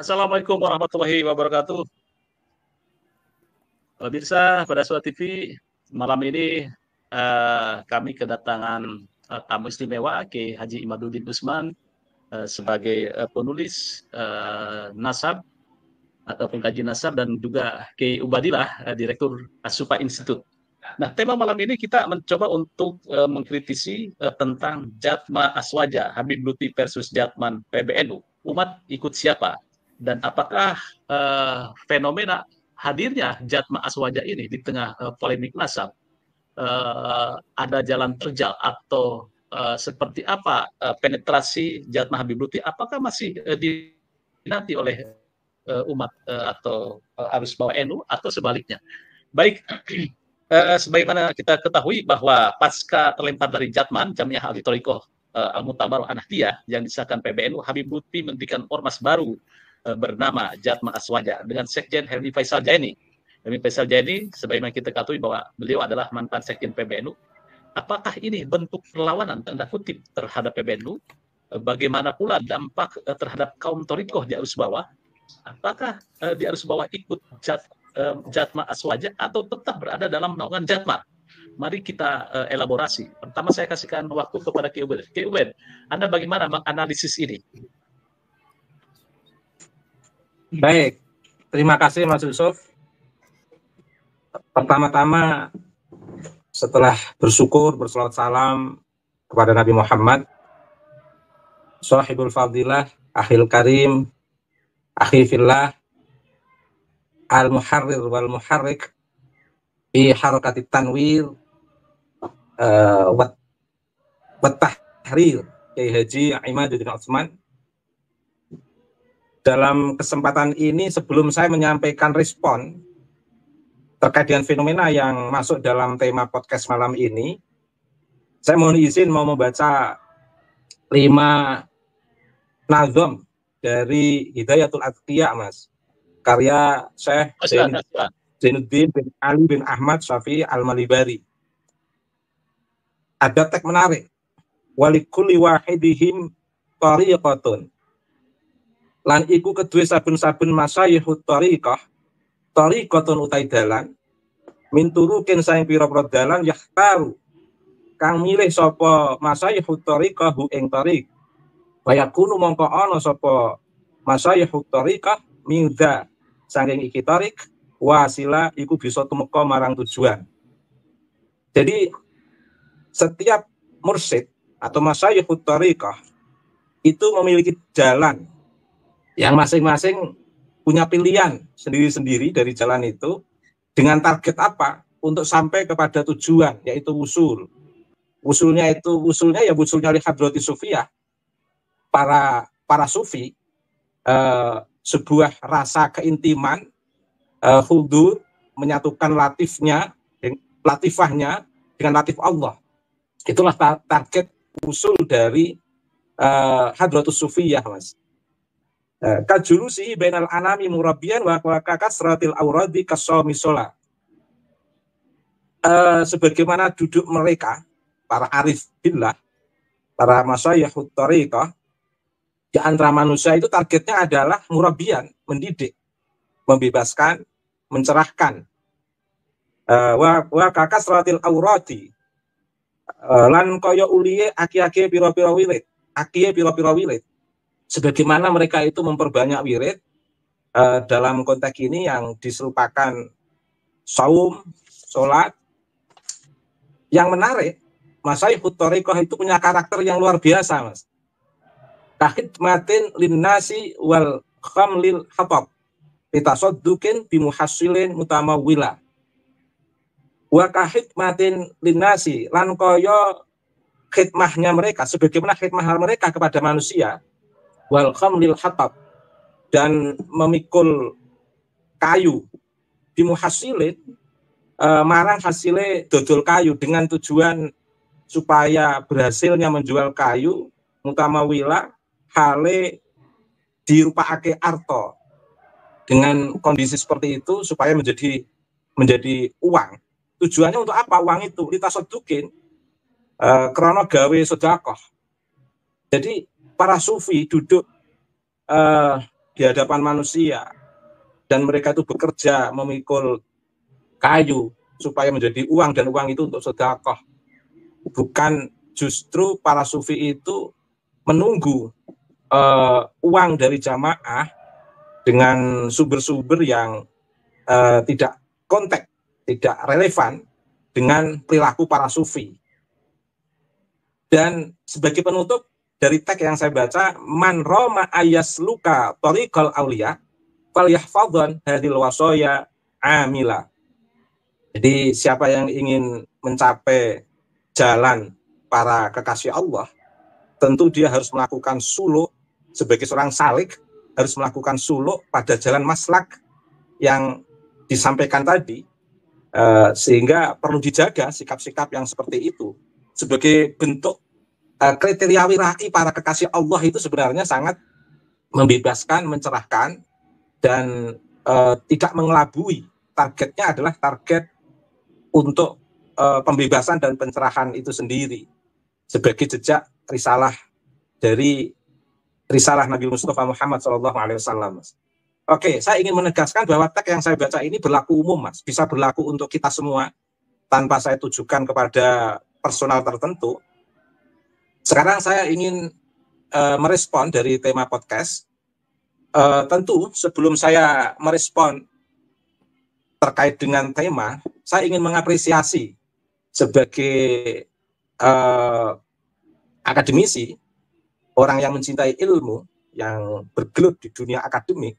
Assalamualaikum warahmatullahi wabarakatuh. Pemirsa pada Suara TV, malam ini kami kedatangan tamu istimewa Ki Haji Imaduddin Usman sebagai penulis nasab atau pengkaji nasab, dan juga Ki Ubadillah, Direktur Asupa Institute. Nah, tema malam ini kita mencoba untuk mengkritisi tentang Jatma Aswaja, Habib Lutfi versus Jatman PBNU. Umat ikut siapa? Dan apakah fenomena hadirnya Jatma Aswaja ini di tengah polemik nasab ada jalan terjal, atau seperti apa penetrasi Jatma Habib Lutfi? Apakah masih dinanti oleh umat atau arus bawah NU, atau sebaliknya? Baik, sebagaimana kita ketahui bahwa pasca terlempar dari Jatman, Jamiah Ahli Thoriqoh Al-Mutabar Al-Nahdiyah yang disahkan PBNU, Habib Lutfi mendirikan ormas baru bernama Jatma Aswaja dengan Sekjen Helmi Faisal Jaini. Helmi Faisal Jaini, sebagaimana kita ketahui bahwa beliau adalah mantan Sekjen PBNU. Apakah ini bentuk perlawanan tanda kutip terhadap PBNU? Bagaimana pula dampak terhadap kaum Thoriqoh di arus bawah? Apakah di arus bawah ikut Jatma Aswaja atau tetap berada dalam naungan Jatma? Mari kita elaborasi. Pertama saya kasihkan waktu kepada Ki Ubed. Ki Ubed, Anda bagaimana menganalisis ini? Baik, terima kasih Mas Yusuf. Pertama-tama, setelah bersyukur, berselawat salam kepada Nabi Muhammad, Shahibul Fadilah, Akhil Karim, Akhi Fillah, Al-Muharrir wal-Muharrik, Fi Harakati Tanwir, Wat Tahrir, Kiai Haji Imaduddin Usman. Dalam kesempatan ini, sebelum saya menyampaikan respon terkait dengan fenomena yang masuk dalam tema podcast malam ini, saya mohon izin mau membaca 5 nazom dari Hidayatul Atqiya, Mas. Karya Syekh Zainuddin bin Ali bin Ahmad Syafi'i Al-Malibari. Ada teks menarik. Walikulli wahidihim tariqatun. Lan iku kedue saben-saben masyayihut tariqah, tariqatun utai dalan, min turukin saing pira-pira dalan yahtaru, kang milih sapa masyayihut tariqah hu ing tariq. Wa yakunu mongko ana sapa masyayihut tariqah minda saking iki tariq wasila iku bisa tumeka marang tujuan. Jadi setiap mursyid atau masyayihut tariqah itu memiliki jalan yang masing-masing punya pilihan sendiri-sendiri dari jalan itu, dengan target apa? Untuk sampai kepada tujuan, yaitu wusul. Wusulnya ya wusulnya li hadrati sufiyah, para sufi, sebuah rasa keintiman, hudur, menyatukan latifahnya dengan latif Allah. Itulah target usul dari hadratus sufiyah, Mas. Kajulusi bainal anami murabbiyan wa kasratil auradi kasawmi sholat. Sebagaimana duduk mereka, para arif billah, para masyayihut thariqah, di antara manusia itu targetnya adalah murabbiyan, mendidik, membebaskan, mencerahkan. Wa kasratil auradi, lan kaya uliye aki-aki pira-pira wirid, sebagaimana mereka itu memperbanyak wirid, dalam konteks ini yang diserupakan saum, sholat. Yang menarik, masyayihut thariqah itu punya karakter yang luar biasa, Mas. Kahidmatin linnasi wal khamlil hatab litasoddukin bimuhassilin mutamawwila. Wa kahidmatin linnasi, lan kaya khidmahnya mereka, sebagaimana khidmah mereka kepada manusia, wal khamlil hatab, dan memikul kayu, bimuhassilin, marang hasilnya dodol kayu, dengan tujuan supaya berhasilnya menjual kayu, mutamawila hale dirupakake arto, dengan kondisi seperti itu supaya menjadi uang. Tujuannya untuk apa uang itu? Litasodukin, krana gawe sedekah. Jadi para sufi duduk di hadapan manusia, dan mereka itu bekerja memikul kayu supaya menjadi uang, dan uang itu untuk sedekah. Bukan justru para sufi itu menunggu uang dari jamaah dengan sumber-sumber yang tidak kontak, tidak relevan dengan perilaku para sufi. Dan sebagai penutup dari teks yang saya baca, man roma ayasluka tariqal auliya falyahfadhan hadhil wasaya amila. Jadi siapa yang ingin mencapai jalan para kekasih Allah, tentu dia harus melakukan suluk sebagai seorang salik, harus melakukan suluk pada jalan maslak yang disampaikan tadi, sehingga perlu dijaga sikap-sikap yang seperti itu sebagai bentuk kriteria wirai para kekasih Allah. Itu sebenarnya sangat membebaskan, mencerahkan, dan tidak mengelabui. Targetnya adalah target untuk pembebasan dan pencerahan itu sendiri sebagai jejak risalah dari risalah Nabi Mustafa Muhammad SAW. Oke, saya ingin menegaskan bahwa teks yang saya baca ini berlaku umum, Mas. Bisa berlaku untuk kita semua tanpa saya tujukan kepada personal tertentu. Sekarang saya ingin merespon dari tema podcast. Tentu sebelum saya merespon terkait dengan tema, saya ingin mengapresiasi sebagai akademisi, orang yang mencintai ilmu, yang bergelut di dunia akademik.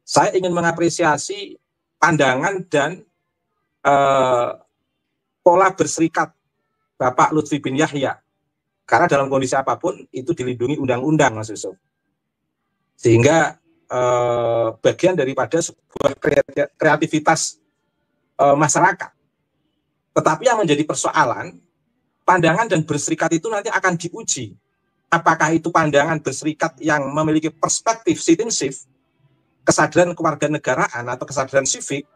Saya ingin mengapresiasi pandangan dan pola berserikat Bapak Lutfi bin Yahya, karena dalam kondisi apapun itu dilindungi undang-undang, Mas Yusuf. Sehingga bagian daripada sebuah kreativitas masyarakat. Tetapi yang menjadi persoalan, pandangan dan berserikat itu nanti akan diuji. Apakah itu pandangan berserikat yang memiliki perspektif citizenship, kesadaran kewarganegaraan atau kesadaran civic,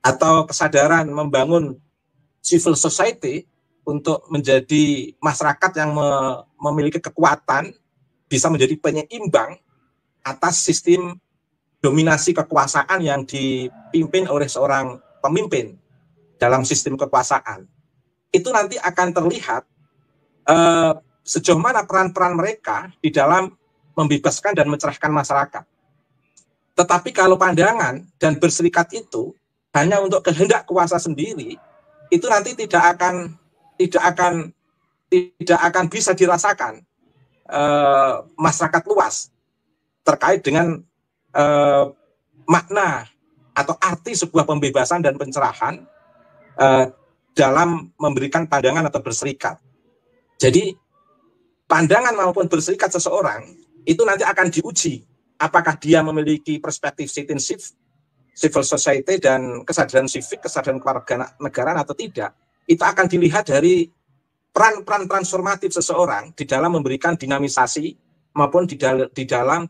atau kesadaran membangun civil society untuk menjadi masyarakat yang memiliki kekuatan, bisa menjadi penyeimbang atas sistem dominasi kekuasaan yang dipimpin oleh seorang pemimpin dalam sistem kekuasaan. Itu nanti akan terlihat sejauh mana peran-peran mereka di dalam membebaskan dan mencerahkan masyarakat. Tetapi kalau pandangan dan berserikat itu hanya untuk kehendak kuasa sendiri, itu nanti tidak akan bisa dirasakan masyarakat luas terkait dengan makna atau arti sebuah pembebasan dan pencerahan dalam memberikan pandangan atau berserikat. Jadi pandangan maupun berserikat seseorang itu nanti akan diuji apakah dia memiliki perspektif citizenship, civil society, dan kesadaran civic, kesadaran kewarganegaraan atau tidak. Itu akan dilihat dari peran-peran transformatif seseorang di dalam memberikan dinamisasi maupun di dalam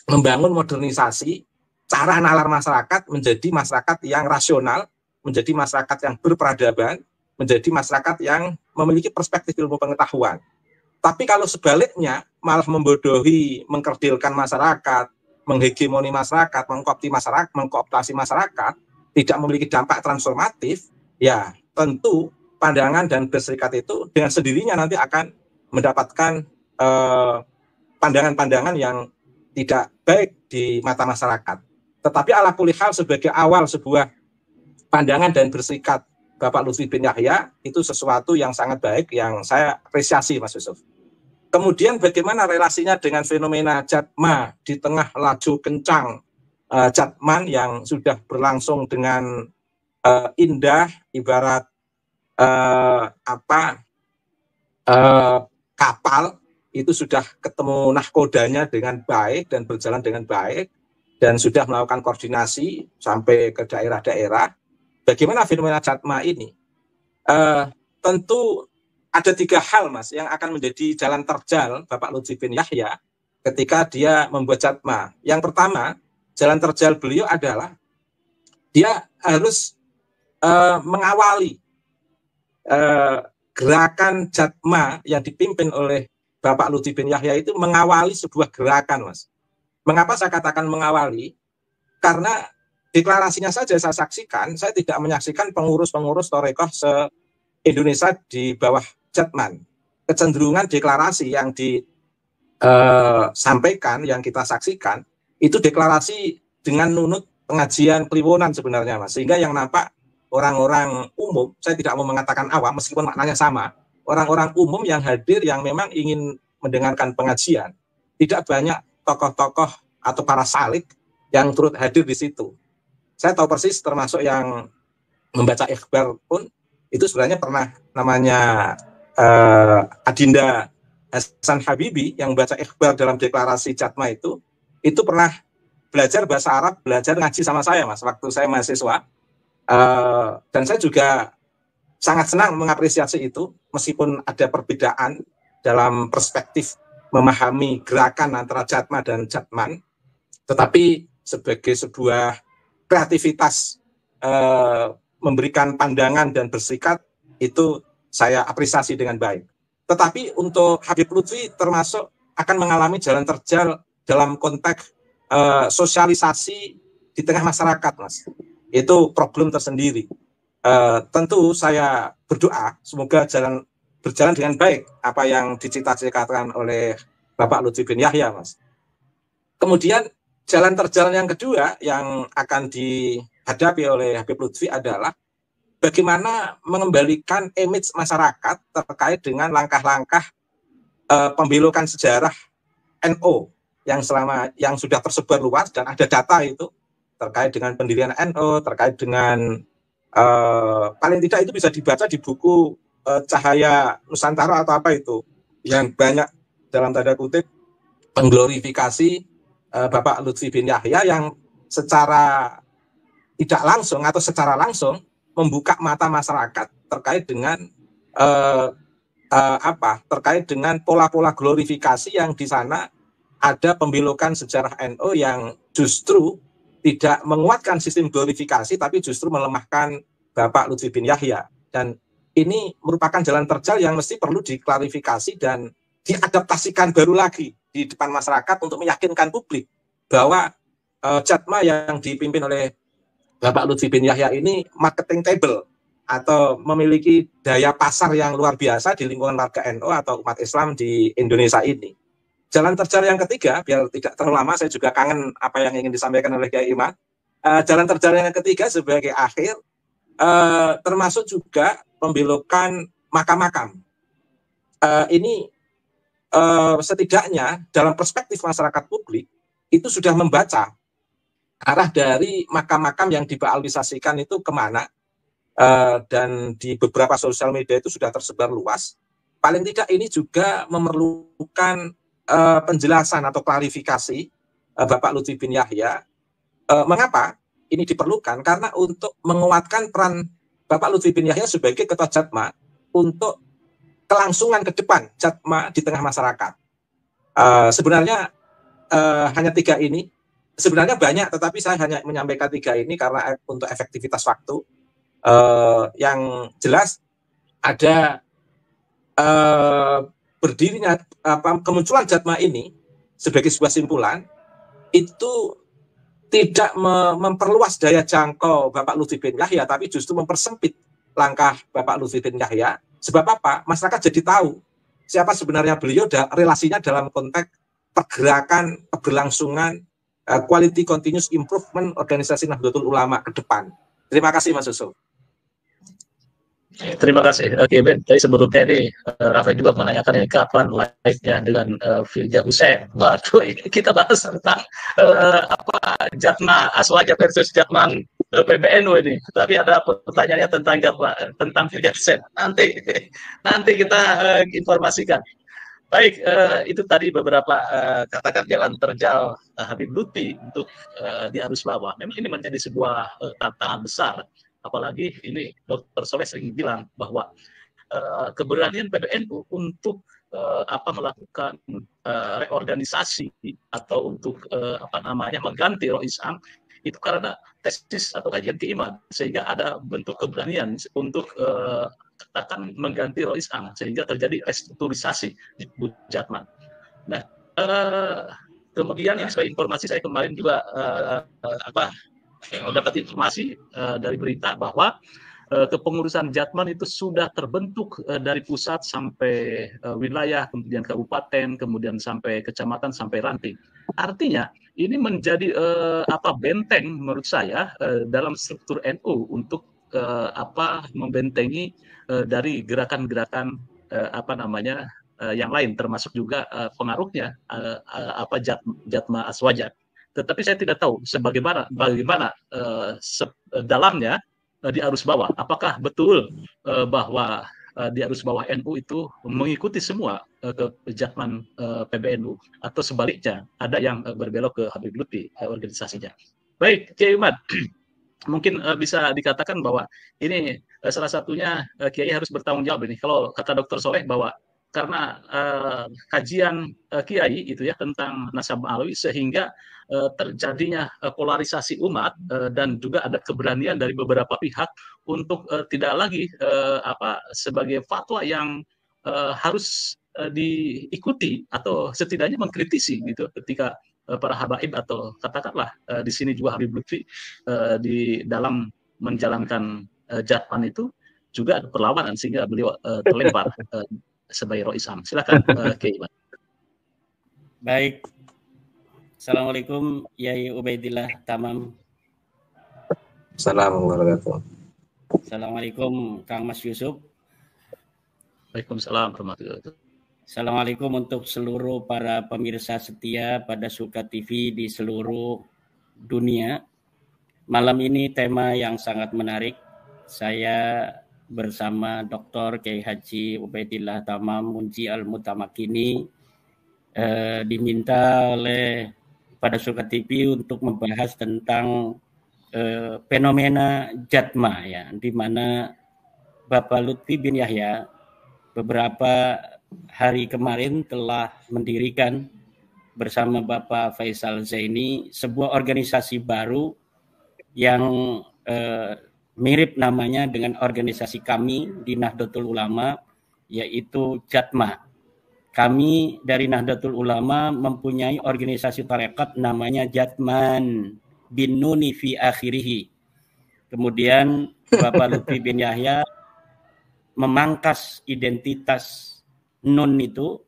membangun modernisasi cara nalar masyarakat menjadi masyarakat yang rasional, menjadi masyarakat yang berperadaban, menjadi masyarakat yang memiliki perspektif ilmu pengetahuan. Tapi kalau sebaliknya malah membodohi, mengkerdilkan masyarakat, menghegemoni masyarakat, mengkooptasi masyarakat, tidak memiliki dampak transformatif, ya tentu pandangan dan berserikat itu dengan sendirinya nanti akan mendapatkan pandangan-pandangan yang tidak baik di mata masyarakat. Tetapi ala kulli hal sebagai awal sebuah pandangan dan berserikat Bapak Lutfi bin Yahya itu sesuatu yang sangat baik, yang saya apresiasi, Mas Yusuf. Kemudian bagaimana relasinya dengan fenomena jatma di tengah laju kencang jatman yang sudah berlangsung dengan indah, ibarat kapal itu sudah ketemu nahkodanya dengan baik dan berjalan dengan baik dan sudah melakukan koordinasi sampai ke daerah-daerah. Bagaimana fenomena jatma ini? Tentu ada 3 hal, Mas, yang akan menjadi jalan terjal Bapak Lutfi bin Yahya ketika dia membuat jatma. Yang pertama, jalan terjal beliau adalah dia harus mengawali gerakan jatma yang dipimpin oleh Bapak Lutfi bin Yahya itu, mengawali sebuah gerakan, Mas. Mengapa saya katakan mengawali? Karena deklarasinya saja saya saksikan, saya tidak menyaksikan pengurus-pengurus Thariqah se-Indonesia di bawah Jatman. Kecenderungan deklarasi yang disampaikan, yang kita saksikan, itu deklarasi dengan nunut pengajian kliwonan sebenarnya, Mas. Sehingga yang nampak orang-orang umum, saya tidak mau mengatakan awam, meskipun maknanya sama, orang-orang umum yang hadir yang memang ingin mendengarkan pengajian, tidak banyak tokoh-tokoh atau para salik yang turut hadir di situ. Saya tahu persis termasuk yang membaca ikhbar pun, itu sebenarnya pernah namanya Adinda Hasan Habibi yang membaca ikhbar dalam deklarasi Jatma itu pernah belajar bahasa Arab, belajar ngaji sama saya, Mas, waktu saya mahasiswa. Dan saya juga sangat senang mengapresiasi itu, meskipun ada perbedaan dalam perspektif memahami gerakan antara Jatma dan Jatman, tetapi sebagai sebuah kreativitas memberikan pandangan dan bersikap, itu saya apresiasi dengan baik. Tetapi untuk Habib Lutfi termasuk akan mengalami jalan terjal dalam konteks sosialisasi di tengah masyarakat, Mas. Itu problem tersendiri. Tentu saya berdoa semoga berjalan dengan baik apa yang dicita-citakan oleh Bapak Lutfi bin Yahya, Mas. Kemudian jalan terjal yang kedua yang akan dihadapi oleh Habib Lutfi adalah bagaimana mengembalikan image masyarakat terkait dengan langkah-langkah pembelokan sejarah NU yang sudah tersebar luas dan ada data itu terkait dengan pendirian NU, terkait dengan paling tidak itu bisa dibaca di buku Cahaya Nusantara atau apa itu, yang banyak dalam tanda kutip mengglorifikasi Bapak Lutfi bin Yahya yang secara tidak langsung atau secara langsung membuka mata masyarakat terkait dengan terkait dengan pola-pola glorifikasi yang di sana ada pembelokan sejarah NU yang justru tidak menguatkan sistem glorifikasi, tapi justru melemahkan Bapak Lutfi bin Yahya. Dan ini merupakan jalan terjal yang mesti perlu diklarifikasi dan diadaptasikan baru lagi di depan masyarakat untuk meyakinkan publik bahwa Jatma yang dipimpin oleh Bapak Lutfi bin Yahya ini marketing table atau memiliki daya pasar yang luar biasa di lingkungan warga NU atau umat Islam di Indonesia ini. Jalan terjal yang ketiga, biar tidak terlalu lama, saya juga kangen apa yang ingin disampaikan oleh Kiai Iman. Jalan terjal yang ketiga sebagai akhir, termasuk juga pembelokan makam-makam. Ini setidaknya dalam perspektif masyarakat publik, itu sudah membaca arah dari makam-makam yang dibaalwisasikan itu kemana, dan di beberapa sosial media itu sudah tersebar luas. Paling tidak ini juga memerlukan penjelasan atau klarifikasi Bapak Lutfi bin Yahya. Mengapa ini diperlukan? Karena untuk menguatkan peran Bapak Lutfi bin Yahya sebagai ketua Jatma untuk kelangsungan ke depan Jatma di tengah masyarakat. Sebenarnya hanya 3 ini. Sebenarnya banyak, tetapi saya hanya menyampaikan 3 ini karena untuk efektivitas waktu. Yang jelas ada berdirinya kemunculan Jatma ini sebagai sebuah simpulan itu tidak memperluas daya jangkau Bapak Lutfi bin Yahya, tapi justru mempersempit langkah Bapak Lutfi bin Yahya. Sebab apa? Masyarakat jadi tahu siapa sebenarnya beliau dan relasinya dalam konteks pergerakan, keberlangsungan, quality continuous improvement organisasi Nahdlatul Ulama ke depan. Terima kasih, Mas Yusuf. Terima kasih. Oke, Ben. Tadi sebelumnya ini Rafael juga menanyakan ini kapan live-nya dengan Firja Hussein. Waduh, kita bahas tentang Jatma Aswaja versus Jatman PBNU ini. Tapi ada pertanyaannya tentang Firja Hussein. Nanti kita informasikan. Baik, itu tadi beberapa katakan jalan terjal Habib Lutfi untuk di arus bawah. Memang ini menjadi sebuah tantangan besar. Apalagi ini Dr. Soleh sering bilang bahwa keberanian PBNU untuk melakukan reorganisasi atau untuk mengganti Rois Am itu karena tesis atau kajian keiman, sehingga ada bentuk keberanian untuk katakan mengganti Rois Am sehingga terjadi restrukturisasi di Jatman. Nah, Kemudian ini sebagai informasi, saya kemarin juga dapat informasi dari berita bahwa kepengurusan Jatman itu sudah terbentuk dari pusat sampai wilayah, kemudian kabupaten, kemudian sampai kecamatan, sampai ranting. Artinya ini menjadi benteng menurut saya dalam struktur NU untuk membentengi dari gerakan-gerakan yang lain, termasuk juga pengaruhnya Jatma Aswaja. Tetapi saya tidak tahu bagaimana dalamnya di arus bawah. Apakah betul bahwa di arus bawah NU itu mengikuti semua ke Jatman PBNU, atau sebaliknya ada yang berbelok ke Habib Lutfi organisasinya. Baik, Kiai Umar, mungkin bisa dikatakan bahwa ini salah satunya Kiai harus bertanggung jawab ini. Kalau kata Dr. Soleh bahwa karena kajian Kiai itu ya tentang nasab Alawi, sehingga terjadinya polarisasi umat dan juga ada keberanian dari beberapa pihak untuk tidak lagi sebagai fatwa yang harus diikuti atau setidaknya mengkritisi gitu ketika para habaib, atau katakanlah di sini juga Habib Lutfi di dalam menjalankan Jatman itu juga ada perlawanan sehingga beliau terlempar sebagai Rois Am. Silakan Kiai. Baik. Assalamualaikum Yai Ubaidillah Tamam. Assalamualaikum. Assalamualaikum Kang Mas Yusuf. Waalaikumsalam warahmatullahi wabarakatuh. Assalamualaikum untuk seluruh para pemirsa setia pada Suka TV di seluruh dunia. Malam ini tema yang sangat menarik. Saya bersama Dr. Kiai Haji Ubaidillah Tamam Munji Al-Mutamakini diminta oleh pada Suka TV untuk membahas tentang fenomena Jatma, ya, di mana Bapak Lutfi bin Yahya beberapa hari kemarin telah mendirikan bersama Bapak Faisal Zaini sebuah organisasi baru yang mirip namanya dengan organisasi kami di Nahdlatul Ulama, yaitu Jatma. Kami dari Nahdlatul Ulama mempunyai organisasi tarekat namanya Jatman bin Nuni fi akhirihi. Kemudian Bapak Lutfi bin Yahya memangkas identitas Nun itu,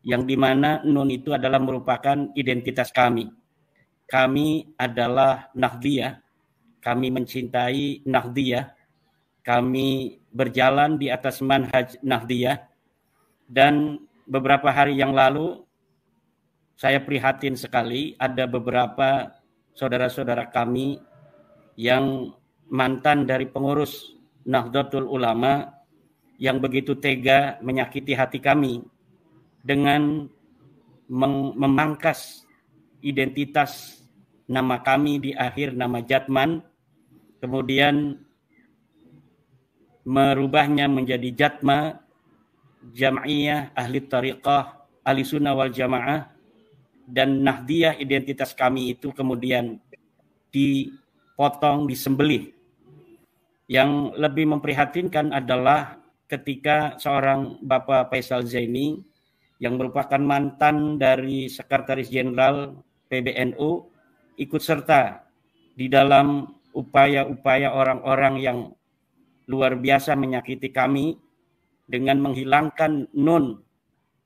yang dimana Nun itu adalah merupakan identitas kami. Kami adalah Nahdliyah, kami mencintai Nahdliyah, kami berjalan di atas manhaj Nahdliyah, dan beberapa hari yang lalu saya prihatin sekali ada beberapa saudara-saudara kami yang mantan dari pengurus Nahdlatul Ulama yang begitu tega menyakiti hati kami dengan memangkas identitas nama kami di akhir nama Jatman, kemudian merubahnya menjadi Jatma, Jam'iyah Ahli Tariqah Ahli Sunnah wal Jamaah, dan Nahdliyah identitas kami itu kemudian dipotong, disembelih. Yang lebih memprihatinkan adalah ketika seorang Bapak Faisal Zaini yang merupakan mantan dari Sekretaris Jenderal PBNU ikut serta di dalam upaya-upaya orang-orang yang luar biasa menyakiti kami dengan menghilangkan Nun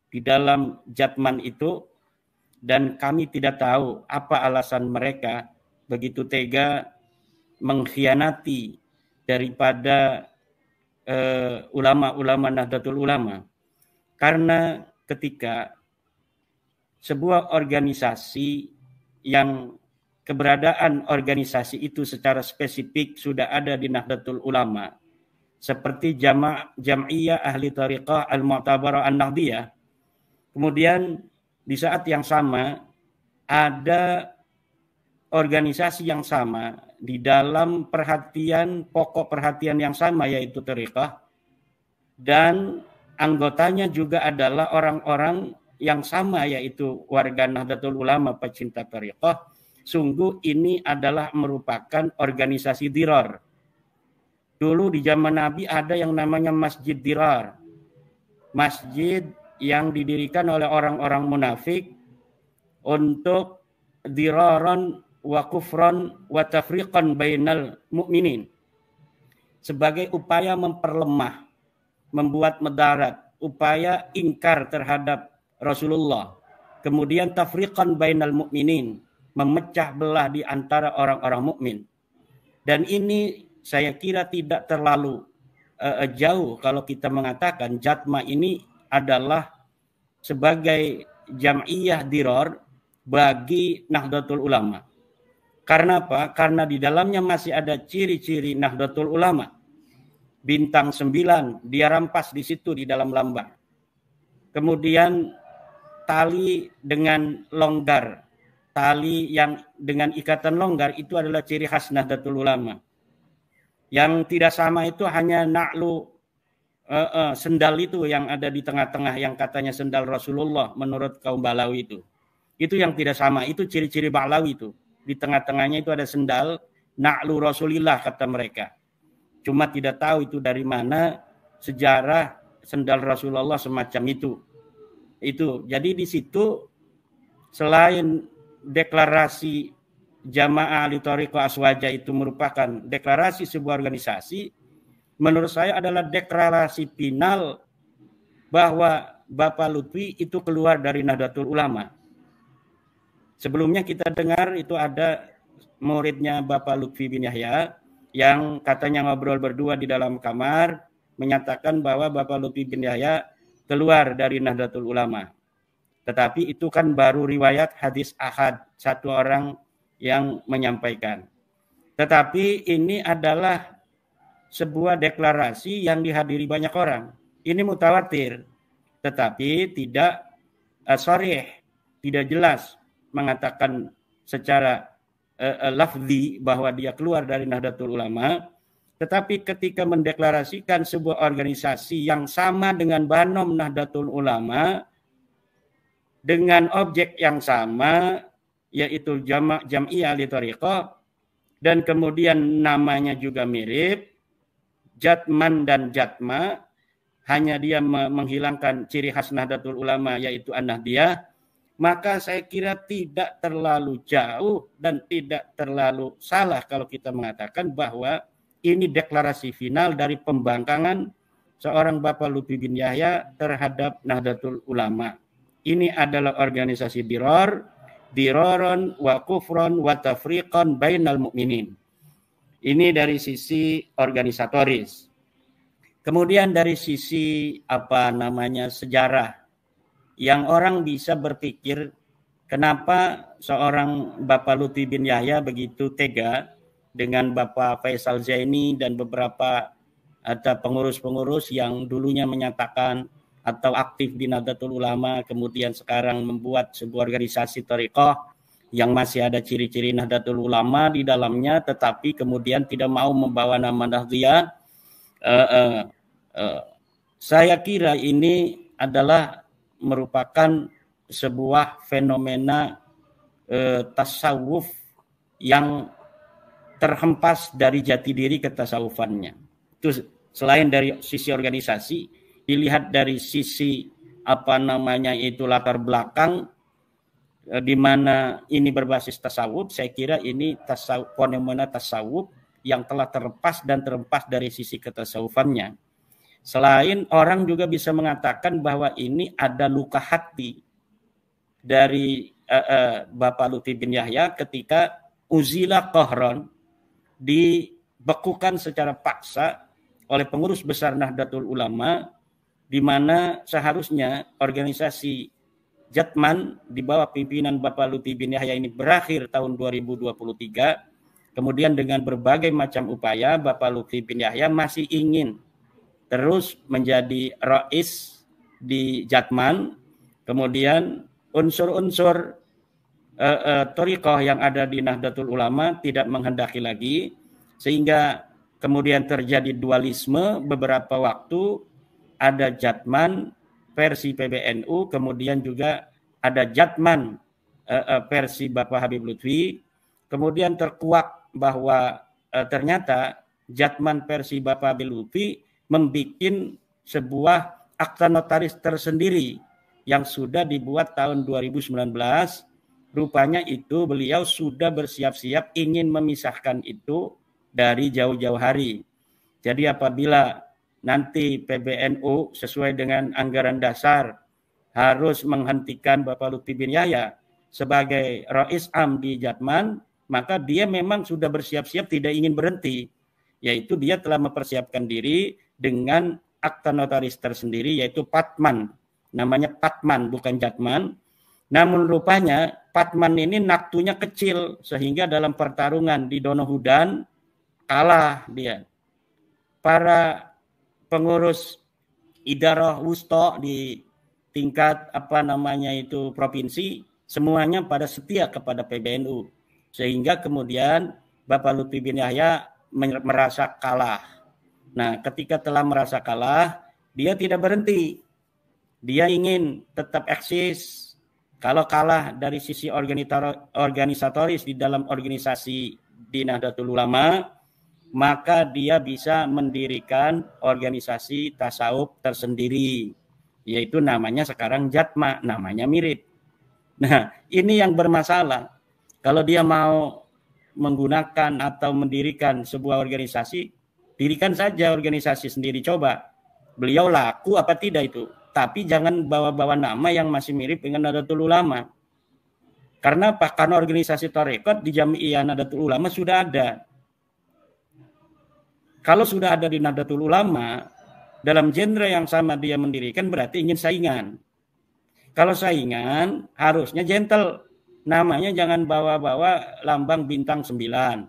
di dalam Jatman itu, dan kami tidak tahu apa alasan mereka begitu tega mengkhianati daripada ulama-ulama Nahdlatul Ulama. Karena ketika sebuah organisasi yang keberadaan organisasi itu secara spesifik sudah ada di Nahdlatul Ulama, seperti Jam'iyah Ahli Tariqah Al-Mu'tabarah An-Nahdliyah, kemudian di saat yang sama ada organisasi yang sama di dalam pokok perhatian yang sama, yaitu tariqah, dan anggotanya juga adalah orang-orang yang sama, yaitu warga Nahdlatul Ulama pecinta tariqah. Sungguh ini adalah merupakan organisasi dirar. Dulu di zaman Nabi ada yang namanya Masjid Dirar. Masjid yang didirikan oleh orang-orang munafik, untuk diraran wa kufran wa tafriqan bainal mu'minin, sebagai upaya memperlemah, membuat mudarat, upaya ingkar terhadap Rasulullah, kemudian tafriqan bainal mu'minin, memecah belah di antara orang-orang mukmin. Dan ini saya kira tidak terlalu jauh kalau kita mengatakan Jatma ini adalah sebagai jam'iyah diror bagi Nahdlatul Ulama. Karena apa? Karena di dalamnya masih ada ciri-ciri Nahdlatul Ulama. Bintang 9 dia rampas di situ di dalam lambang. Kemudian tali dengan longgar, tali yang dengan ikatan longgar itu adalah ciri khas Nahdlatul Ulama. Yang tidak sama itu hanya na'lu sendal itu yang ada di tengah-tengah yang katanya sendal Rasulullah menurut kaum Balawi itu. Itu yang tidak sama, itu ciri-ciri Balawi itu. Di tengah-tengahnya itu ada sendal na'lu Rasulillah kata mereka. Cuma tidak tahu itu dari mana sejarah sendal Rasulullah semacam itu. Itu. Jadi di situ selain deklarasi Jamaah Ahli Thariqah Aswaja itu merupakan deklarasi sebuah organisasi, menurut saya adalah deklarasi final bahwa Bapak Lutfi itu keluar dari Nahdlatul Ulama. Sebelumnya kita dengar itu ada muridnya Bapak Lutfi bin Yahya yang katanya ngobrol berdua di dalam kamar menyatakan bahwa Bapak Lutfi bin Yahya keluar dari Nahdlatul Ulama. Tetapi itu kan baru riwayat hadis ahad, satu orang yang menyampaikan. Tetapi ini adalah sebuah deklarasi yang dihadiri banyak orang. Ini mutawatir, tetapi tidak sharih, tidak jelas mengatakan secara lafzi bahwa dia keluar dari Nahdlatul Ulama. Tetapi ketika mendeklarasikan sebuah organisasi yang sama dengan Banom Nahdlatul Ulama, dengan objek yang sama, yaitu Jam'iyah Ahli Thariqah, dan kemudian namanya juga mirip, Jatman dan Jatma, hanya dia menghilangkan ciri khas Nahdlatul Ulama yaitu An-Nahdiyah, maka saya kira tidak terlalu jauh dan tidak terlalu salah kalau kita mengatakan bahwa ini deklarasi final dari pembangkangan seorang Bapak Lutfi bin Yahya terhadap Nahdlatul Ulama. Ini adalah organisasi diroron wa kufron wa tafriqan bainal mu'minin. Ini dari sisi organisatoris. Kemudian dari sisi sejarah, yang orang bisa berpikir kenapa seorang Bapak Lutfi bin Yahya begitu tega dengan Bapak Faisal Zaini dan beberapa ada pengurus-pengurus yang dulunya menyatakan atau aktif di Nahdlatul Ulama, kemudian sekarang membuat sebuah organisasi thariqah yang masih ada ciri-ciri Nahdlatul Ulama di dalamnya, tetapi kemudian tidak mau membawa nama Nahdliyah. Saya kira ini adalah merupakan sebuah fenomena tasawuf yang terhempas dari jati diri ketasawufannya. Itu selain dari sisi organisasi, dilihat dari sisi itu latar belakang di mana ini berbasis tasawuf, saya kira ini fenomena tasawuf yang telah terlepas dari sisi ketasawufannya. Selain orang juga bisa mengatakan bahwa ini ada luka hati dari Bapak Lutfi bin Yahya ketika uzila qahran, dibekukan secara paksa oleh pengurus besar Nahdlatul Ulama, di mana seharusnya organisasi Jatman di bawah pimpinan Bapak Lutfi bin Yahya ini berakhir tahun 2023. Kemudian dengan berbagai macam upaya Bapak Lutfi bin Yahya masih ingin terus menjadi rais di Jatman. Kemudian unsur-unsur thariqah yang ada di Nahdlatul Ulama tidak menghendaki lagi, sehingga kemudian terjadi dualisme beberapa waktu. Ada Jatman versi PBNU, kemudian juga ada Jatman versi Bapak Habib Lutfi. Kemudian terkuak bahwa ternyata Jatman versi Bapak Habib Lutfi membuat sebuah akta notaris tersendiri yang sudah dibuat tahun 2019 rupanya itu beliau sudah bersiap-siap ingin memisahkan itu dari jauh-jauh hari. Jadi apabila nanti PBNU sesuai dengan anggaran dasar harus menghentikan Bapak Lutfi bin Yahya sebagai Rais Am di Jatman, maka dia memang sudah bersiap-siap tidak ingin berhenti. Yaitu dia telah mempersiapkan diri dengan akta notaris tersendiri yaitu Patman. Namanya Patman bukan Jatman. Namun rupanya Patman ini naktunya kecil sehingga dalam pertarungan di Donohudan kalah dia. Para pengurus idarah wusta di tingkat provinsi semuanya pada setia kepada PBNU sehingga kemudian Bapak Lutfi bin Yahya merasa kalah. Nah, ketika telah merasa kalah, dia tidak berhenti. Dia ingin tetap eksis. Kalau kalah dari sisi organisatoris di dalam organisasi di Nahdlatul Ulama, maka dia bisa mendirikan organisasi tasawuf tersendiri, yaitu namanya sekarang Jatma, namanya mirip. Nah, ini yang bermasalah. Kalau dia mau menggunakan atau mendirikan sebuah organisasi, dirikan saja organisasi sendiri, coba. Beliau laku apa tidak itu? Tapi jangan bawa-bawa nama yang masih mirip dengan Nahdlatul Ulama. Karena apa? Karena organisasi tarekat di Jami'iyah Nahdlatul Ulama sudah ada. Kalau sudah ada di Nahdlatul Ulama, dalam genre yang sama dia mendirikan berarti ingin saingan. Kalau saingan harusnya gentle. Namanya jangan bawa-bawa lambang bintang 9.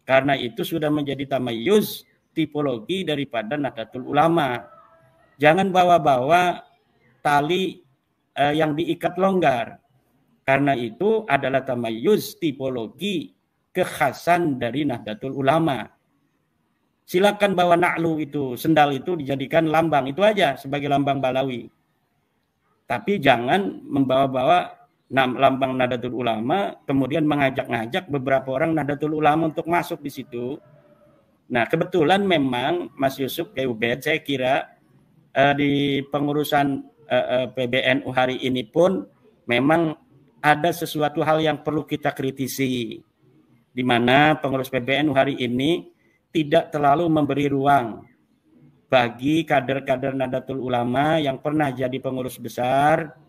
Karena itu sudah menjadi tamayuz tipologi daripada Nahdlatul Ulama. Jangan bawa-bawa tali yang diikat longgar. Karena itu adalah tamayuz tipologi kekhasan dari Nahdlatul Ulama. Silakan bawa na'lu itu, sendal itu dijadikan lambang. Itu aja sebagai lambang Balawi. Tapi jangan membawa-bawa lambang Nahdlatul Ulama, kemudian mengajak-ngajak beberapa orang Nahdlatul Ulama untuk masuk di situ. Nah, kebetulan memang Mas Yusuf Keubed, saya kira di pengurusan PBNU hari ini pun memang ada sesuatu hal yang perlu kita kritisi, di mana pengurus PBNU hari ini tidak terlalu memberi ruang bagi kader-kader Nahdlatul Ulama yang pernah jadi pengurus besar,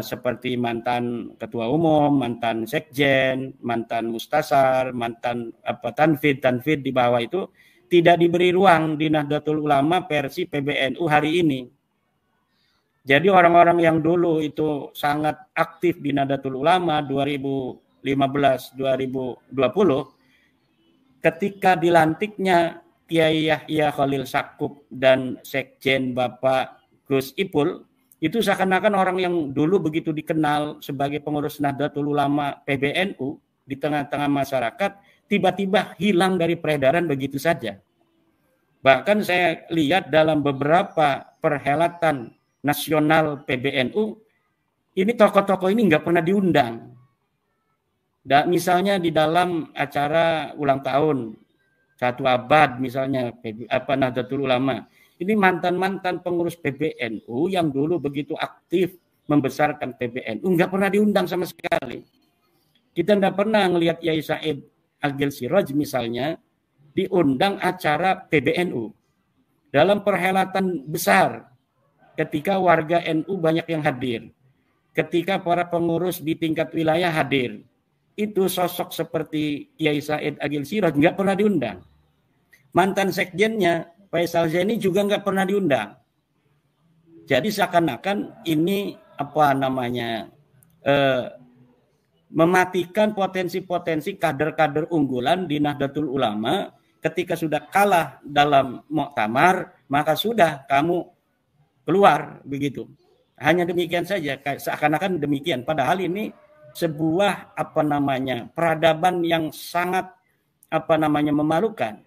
seperti mantan ketua umum, mantan sekjen, mantan mustasar, mantan tanfid di bawah itu tidak diberi ruang di Nahdlatul Ulama versi PBNU hari ini. Jadi orang-orang yang dulu itu sangat aktif di Nahdlatul Ulama 2015-2020, ketika dilantiknya Kiai Yahya Khalil Stakuf dan sekjen Bapak Gus Ipul, itu seakan-akan orang yang dulu begitu dikenal sebagai pengurus Nahdlatul Ulama PBNU di tengah-tengah masyarakat, tiba-tiba hilang dari peredaran begitu saja. Bahkan saya lihat dalam beberapa perhelatan nasional PBNU, ini tokoh-tokoh ini nggak pernah diundang. Misalnya di dalam acara ulang tahun 1 abad misalnya Nahdlatul Ulama, ini mantan-mantan pengurus PBNU yang dulu begitu aktif membesarkan PBNU nggak pernah diundang sama sekali. Kita nggak pernah ngelihat Yai Said Agil Siraj misalnya diundang acara PBNU dalam perhelatan besar ketika warga NU banyak yang hadir, ketika para pengurus di tingkat wilayah hadir, itu sosok seperti Kiai Said Agil Siraj nggak pernah diundang. Mantan sekjennya Faisal Zaini juga nggak pernah diundang. Jadi seakan-akan ini mematikan potensi-potensi kader-kader unggulan di Nahdlatul Ulama. Ketika sudah kalah dalam muktamar, maka sudah kamu keluar begitu. Hanya demikian saja, seakan-akan demikian. Padahal ini sebuah peradaban yang sangat memalukan.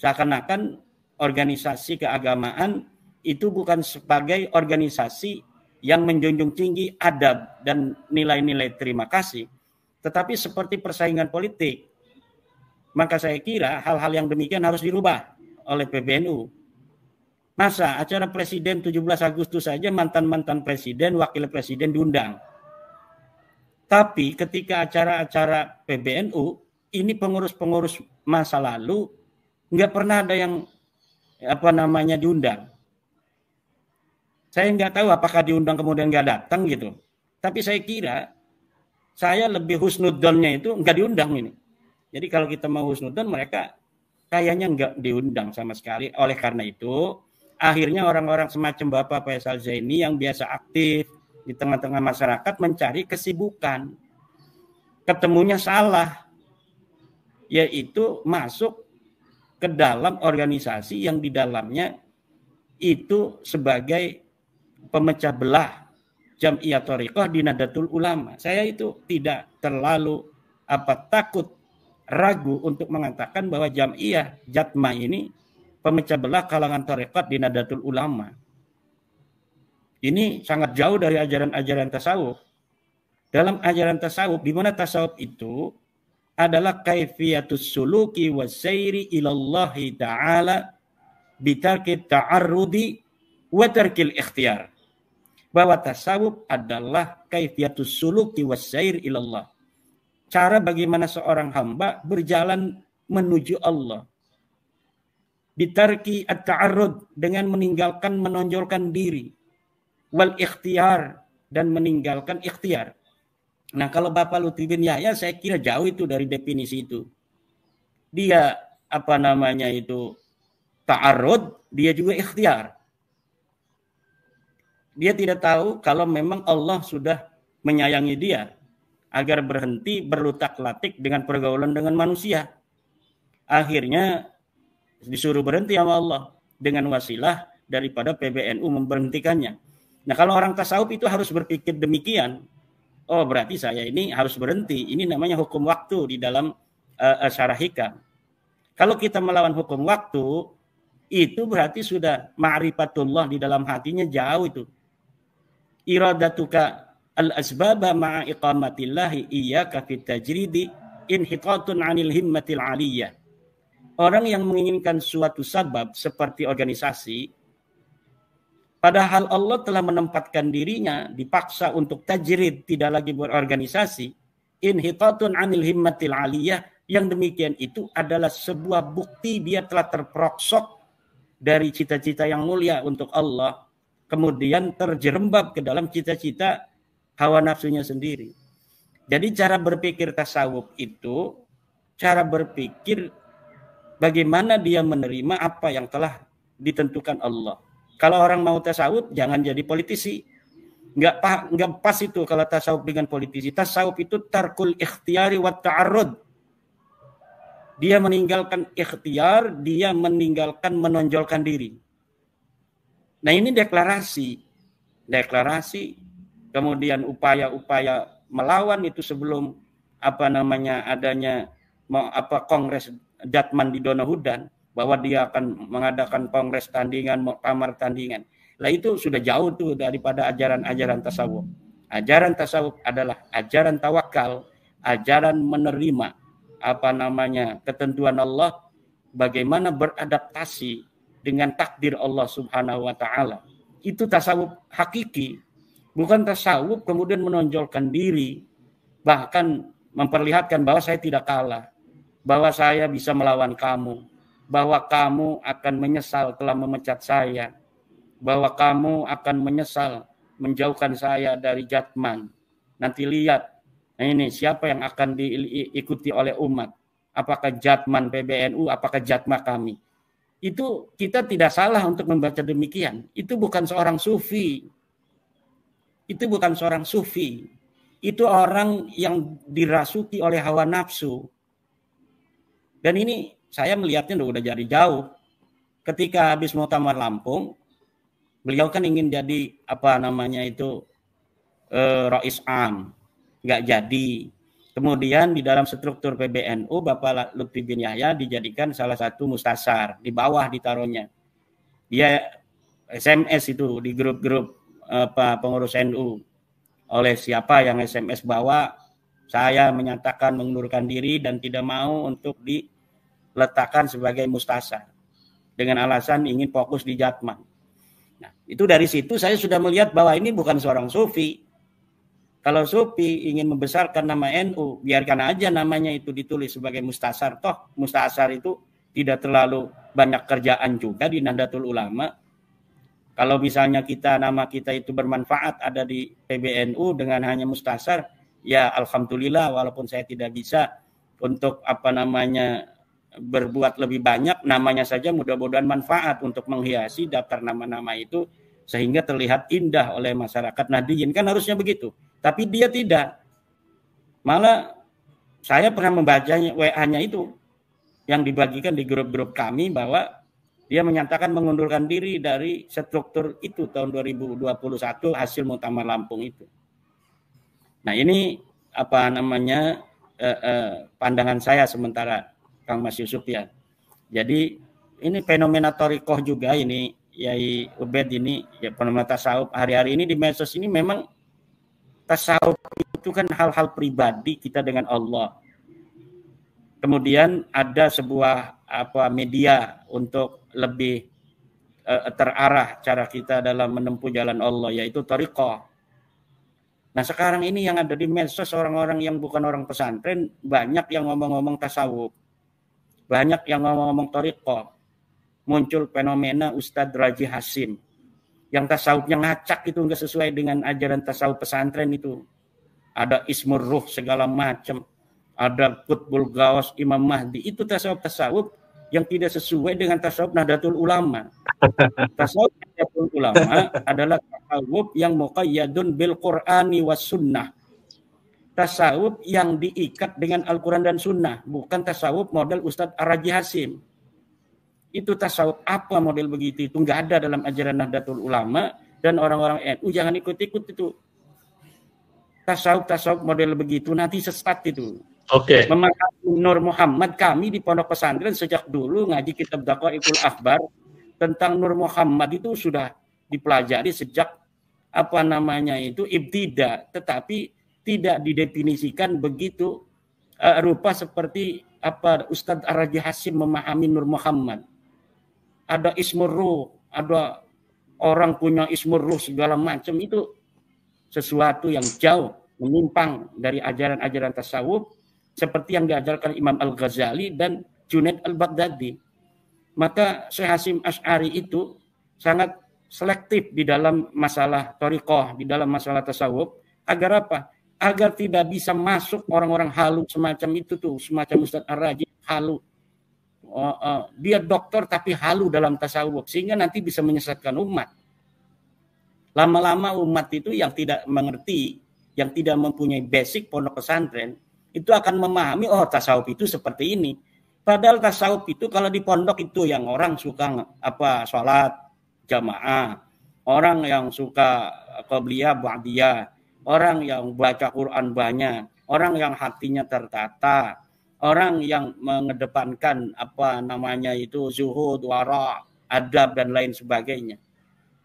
Seakan-akan organisasi keagamaan itu bukan sebagai organisasi yang menjunjung tinggi adab dan nilai-nilai terima kasih, tetapi seperti persaingan politik. Maka saya kira hal-hal yang demikian harus dirubah oleh PBNU. Masa acara presiden 17 Agustus saja mantan-mantan presiden, wakil presiden diundang. Tapi ketika acara-acara PBNU, ini pengurus-pengurus masa lalu nggak pernah ada yang diundang. Saya nggak tahu apakah diundang kemudian nggak datang gitu. Tapi saya kira saya lebih husnudonnya itu nggak diundang ini. Jadi kalau kita mau husnudon, mereka kayaknya nggak diundang sama sekali. Oleh karena itu, akhirnya orang-orang semacam Bapak Faisal Zaini yang biasa aktif di tengah-tengah masyarakat mencari kesibukan. Ketemunya salah, yaitu masuk ke dalam organisasi yang di dalamnya itu sebagai pemecah belah Jam'iyah Thariqah di Nahdlatul Ulama. Saya itu tidak terlalu takut, ragu untuk mengatakan bahwa Jam'iyah Jatma ini pemecah belah kalangan Thariqat di Nahdlatul Ulama. Ini sangat jauh dari ajaran-ajaran tasawuf. Dalam ajaran tasawuf, di mana tasawuf itu adalah kaifiyatus suluki wasairi ilallahi ta'ala bitarki ta'arrudi wa tarkil ikhtiyar. Bahwa tasawuf adalah kaifiyatus suluki wasairi ilallah. Cara bagaimana seorang hamba berjalan menuju Allah. Bitarki at-ta'arrud, dengan meninggalkan menonjolkan diri. Wal ikhtiyar, dan meninggalkan ikhtiar. Nah, kalau Bapak Lutfi bin Yahya, saya kira jauh itu dari definisi itu. Dia ta'arrud, dia juga ikhtiar. Dia tidak tahu kalau memang Allah sudah menyayangi dia agar berhenti berlutak-latik dengan pergaulan dengan manusia. Akhirnya disuruh berhenti sama Allah dengan wasilah daripada PBNU memberhentikannya. Nah, kalau orang tasawuf itu harus berpikir demikian. Oh, berarti saya ini harus berhenti. Ini namanya hukum waktu di dalam Syarah Hikam. Kalau kita melawan hukum waktu, itu berarti sudah ma'rifatullah di dalam hatinya jauh itu. Iradatuka al-asbaba ma'a iqamatillahi iyyaka fit tajridi inhiqatun 'anil himmatil 'aliyah. Orang yang menginginkan suatu sabab seperti organisasi, padahal Allah telah menempatkan dirinya dipaksa untuk tajrid, tidak lagi berorganisasi, inhiqatun 'anil himmatil 'aliyah, yang demikian itu adalah sebuah bukti dia telah terperoksok dari cita-cita yang mulia untuk Allah, kemudian terjerembab ke dalam cita-cita hawa nafsunya sendiri. Jadi cara berpikir tasawuf itu cara berpikir bagaimana dia menerima apa yang telah ditentukan Allah. Kalau orang mau tasawuf, jangan jadi politisi. Nggak pas itu kalau tasawuf dengan politisi. Tasawuf itu tarkul ikhtiyari wa ta'arrud. Dia meninggalkan ikhtiar, dia meninggalkan menonjolkan diri. Nah, ini deklarasi, kemudian upaya-upaya melawan itu sebelum adanya kongres Jatman di Donohudan, bahwa dia akan mengadakan kongres tandingan, muktamar tandingan. Lah itu sudah jauh tuh daripada ajaran-ajaran tasawuf. Ajaran tasawuf adalah ajaran tawakal, ajaran menerima ketentuan Allah, bagaimana beradaptasi dengan takdir Allah Subhanahu wa taala. Itu tasawuf hakiki. Bukan tasawuf kemudian menonjolkan diri, bahkan memperlihatkan bahwa saya tidak kalah, bahwa saya bisa melawan kamu, bahwa kamu akan menyesal telah memecat saya, bahwa kamu akan menyesal menjauhkan saya dari Jatman. Nanti lihat, ini siapa yang akan diikuti oleh umat, apakah Jatman PBNU, apakah Jatma kami. Itu kita tidak salah untuk membaca demikian. Itu bukan seorang sufi. Itu orang yang dirasuki oleh hawa nafsu. Dan ini saya melihatnya udah jadi jauh. Ketika habis muktamar Lampung, beliau kan ingin jadi Rais Am, nggak jadi. Kemudian di dalam struktur PBNU, Bapak Lutfi bin Yahya dijadikan salah satu mustasar, di bawah ditaruhnya. Dia SMS itu di grup-grup pengurus NU. Oleh siapa yang SMS bawa, saya menyatakan mengundurkan diri dan tidak mau untuk diletakkan sebagai mustasar dengan alasan ingin fokus di Jatman. Nah, itu dari situ saya sudah melihat bahwa ini bukan seorang sufi. Kalau Sufi ingin membesarkan nama NU, biarkan aja namanya itu ditulis sebagai Mustasar. Toh Mustasar itu tidak terlalu banyak kerjaan juga di Nahdlatul Ulama. Kalau misalnya nama kita itu bermanfaat ada di PBNU dengan hanya Mustasar, ya alhamdulillah, walaupun saya tidak bisa untuk berbuat lebih banyak, namanya saja mudah-mudahan manfaat untuk menghiasi daftar nama-nama itu sehingga terlihat indah oleh masyarakat Nahdliyin, kan harusnya begitu. Tapi dia tidak. Malah saya pernah membaca WA-nya itu yang dibagikan di grup-grup kami bahwa dia menyatakan mengundurkan diri dari struktur itu tahun 2021 hasil Muktamar Lampung itu. Nah, ini pandangan saya sementara Kang Mas Yusuf ya. Jadi ini fenomena thariqah juga ini Yai Ubed ini ya, fenomena tasawuf hari-hari ini di medsos ini memang tasawuf itu kan hal-hal pribadi kita dengan Allah. Kemudian ada sebuah media untuk lebih terarah cara kita dalam menempuh jalan Allah, yaitu thariqah. Nah sekarang ini yang ada di medsos orang-orang yang bukan orang pesantren banyak yang ngomong-ngomong tasawuf, banyak yang ngomong-ngomong thariqah. Muncul fenomena Ustadz Raji Hasim yang tasawufnya ngacak itu nggak sesuai dengan ajaran tasawuf pesantren itu. Ada Ismur Ruh segala macam, ada Qutbul Gawas Imam Mahdi, itu tasawuf yang tidak sesuai dengan tasawuf Nahdlatul Ulama. Tasawuf Nahdlatul Ulama adalah tasawuf yang muqayyadun bil Qur'ani was sunnah. Tasawuf yang diikat dengan Al-Quran dan Sunnah, bukan tasawuf model Ustadz Raji Hasim. Itu tasawuf apa model begitu? Itu nggak ada dalam ajaran Nahdlatul Ulama, dan orang-orang NU jangan ikut-ikut itu. Tasawuf model begitu nanti sesat itu. Oke. Memahami Nur Muhammad, kami di pondok pesantren sejak dulu ngaji kitab Daqaiqul Akhbar tentang Nur Muhammad itu sudah dipelajari sejak ibtida, tetapi tidak didefinisikan begitu rupa seperti Ustadz Raji Hasim memahami Nur Muhammad. Ada Ismur Ruh, ada orang punya Ismur Ruh segala macam, itu sesuatu yang jauh menyimpang dari ajaran-ajaran tasawuf seperti yang diajarkan Imam Al-Ghazali dan Junaid Al-Baghdadi. Maka Syekh Hasim Asy'ari itu sangat selektif di dalam masalah thariqah, di dalam masalah tasawuf. Agar apa? Agar tidak bisa masuk orang-orang halu semacam itu tuh, semacam Ustadz Ar-Raji halu. Dia dokter tapi halu dalam tasawuf, sehingga nanti bisa menyesatkan umat. Lama-lama umat itu yang tidak mengerti, yang tidak mempunyai basic pondok pesantren, itu akan memahami tasawuf itu seperti ini. Padahal tasawuf itu kalau di pondok itu yang orang suka sholat jamaah, orang yang suka qabliyah ba'diyah, orang yang baca Quran banyak, orang yang hatinya tertata, orang yang mengedepankan zuhud, wara, adab dan lain sebagainya.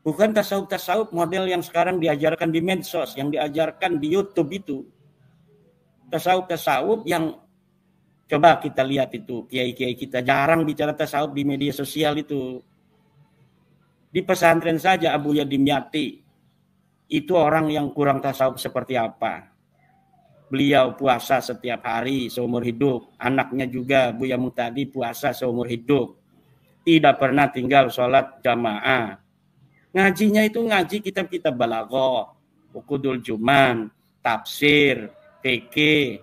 Bukan tasawuf model yang sekarang diajarkan di medsos, yang diajarkan di YouTube itu. Tasawuf yang coba kita lihat itu, kiai-kiai kita jarang bicara tasawuf di media sosial itu. Di pesantren saja Abuya Dimyati itu orang yang kurang tasawuf seperti apa. Beliau puasa setiap hari seumur hidup. Anaknya juga Buya Muhtadi puasa seumur hidup. Tidak pernah tinggal sholat jamaah. Ngajinya itu ngaji kitab-kitab balaghah, Uqudul Juman, tafsir, fikih.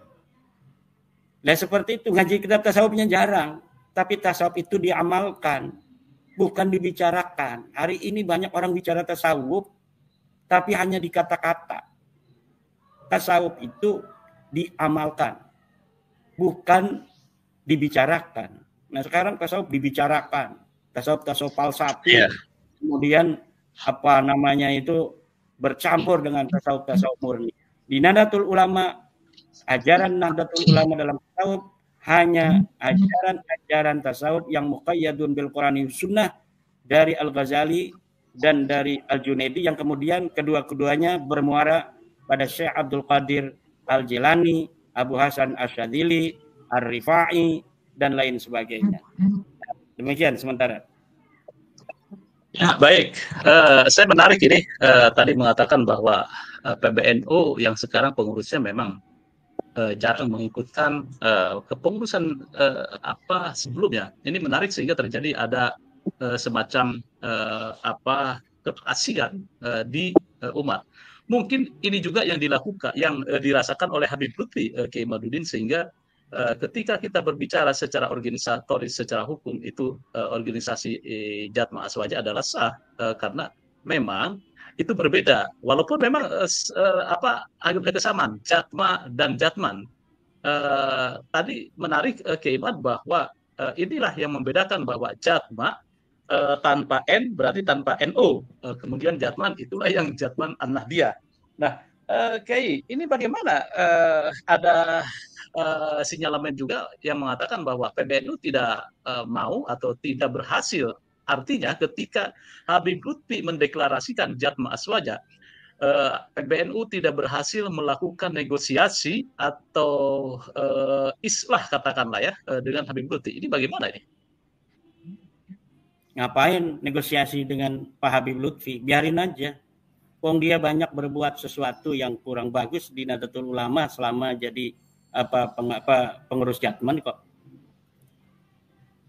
Nah seperti itu, ngaji kitab tasawufnya jarang. Tapi tasawuf itu diamalkan, bukan dibicarakan. Hari ini banyak orang bicara tasawuf, tapi hanya di kata-kata. Tasawuf itu diamalkan, bukan dibicarakan. Nah sekarang tasawuf dibicarakan, tasawuf falsafi, kemudian bercampur dengan tasawuf murni. Di Nahdlatul Ulama, ajaran Nahdlatul Ulama dalam tasawuf hanya ajaran tasawuf yang muqayyadun bil Qur'ani Sunnah dari Al-Ghazali dan dari Al-Junaidi, yang kemudian kedua-keduanya bermuara pada Syekh Abdul Qadir Al-Jilani, Abu Hasan Asyadzili, Ar-Rifai, dan lain sebagainya. Demikian sementara. Ya, baik. Saya menarik ini tadi mengatakan bahwa PBNU yang sekarang pengurusnya memang jarang mengikutkan kepengurusan apa sebelumnya. Ini menarik sehingga terjadi ada semacam keterasikan di umat. Mungkin ini juga yang dilakukan, yang dirasakan oleh Habib Lutfi Kiai Madudin, sehingga ketika kita berbicara secara organisatoris, secara hukum, itu organisasi Jatma Aswaja adalah sah karena memang itu berbeda. Walaupun memang agak kesamaan Jatma dan Jatman. Tadi menarik Keiman bahwa inilah yang membedakan bahwa Jatma tanpa N berarti tanpa NO. Kemudian Jatman itulah yang Jatman An-Nahdiyah. Nah, Kiai, ini bagaimana ada sinyalemen juga yang mengatakan bahwa PBNU tidak mau atau tidak berhasil. Artinya ketika Habib Lutfi mendeklarasikan Jatma Aswaja, PBNU tidak berhasil melakukan negosiasi atau islah katakanlah ya dengan Habib Lutfi. Ini bagaimana ini? Ngapain negosiasi dengan Pak Habib Lutfi? Biarin aja. Wong dia banyak berbuat sesuatu yang kurang bagus di Nahdlatul Ulama selama jadi pengurus Jatman kok.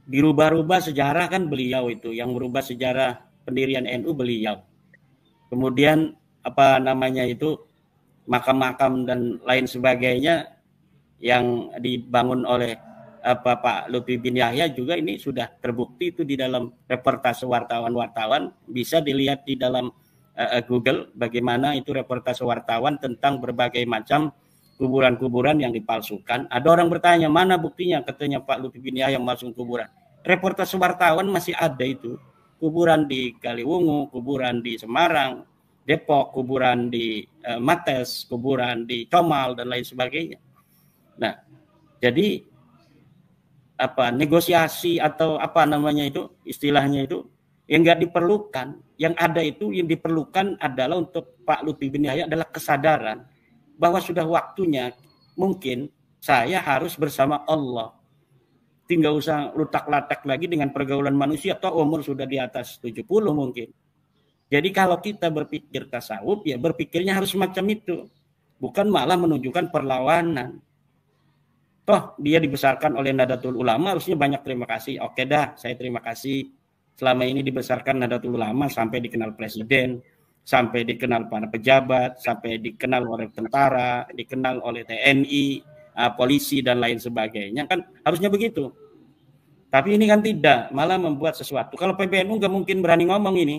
Dirubah-rubah sejarah kan beliau itu, yang merubah sejarah pendirian NU beliau. Kemudian makam-makam dan lain sebagainya yang dibangun oleh Pak Lutfi bin Yahya juga ini sudah terbukti itu di dalam reportase wartawan-wartawan, bisa dilihat di dalam Google bagaimana itu reportase wartawan tentang berbagai macam kuburan-kuburan yang dipalsukan. Ada orang bertanya, mana buktinya? Katanya Pak Lutfi bin Yahya masuk kuburan. Reportase wartawan masih ada itu. Kuburan di Kaliwungu, kuburan di Semarang, Depok, kuburan di Mates, kuburan di Comal, dan lain sebagainya. Nah, jadi negosiasi atau istilahnya itu yang nggak diperlukan. Yang ada itu yang diperlukan adalah untuk Pak Lutfi bin Yahya adalah kesadaran bahwa sudah waktunya mungkin saya harus bersama Allah. Tinggal usah lutak-latak lagi dengan pergaulan manusia, atau umur sudah di atas 70 mungkin. Jadi kalau kita berpikir tasawuf, ya berpikirnya harus semacam itu. Bukan malah menunjukkan perlawanan. Toh dia dibesarkan oleh Nahdlatul Ulama, harusnya banyak terima kasih. Oke dah, saya terima kasih. Selama ini dibesarkan Nahdlatul Ulama sampai dikenal presiden, sampai dikenal para pejabat, sampai dikenal oleh tentara, dikenal oleh TNI, polisi, dan lain sebagainya. Kan harusnya begitu. Tapi ini kan tidak, malah membuat sesuatu. Kalau PBNU nggak mungkin berani ngomong ini.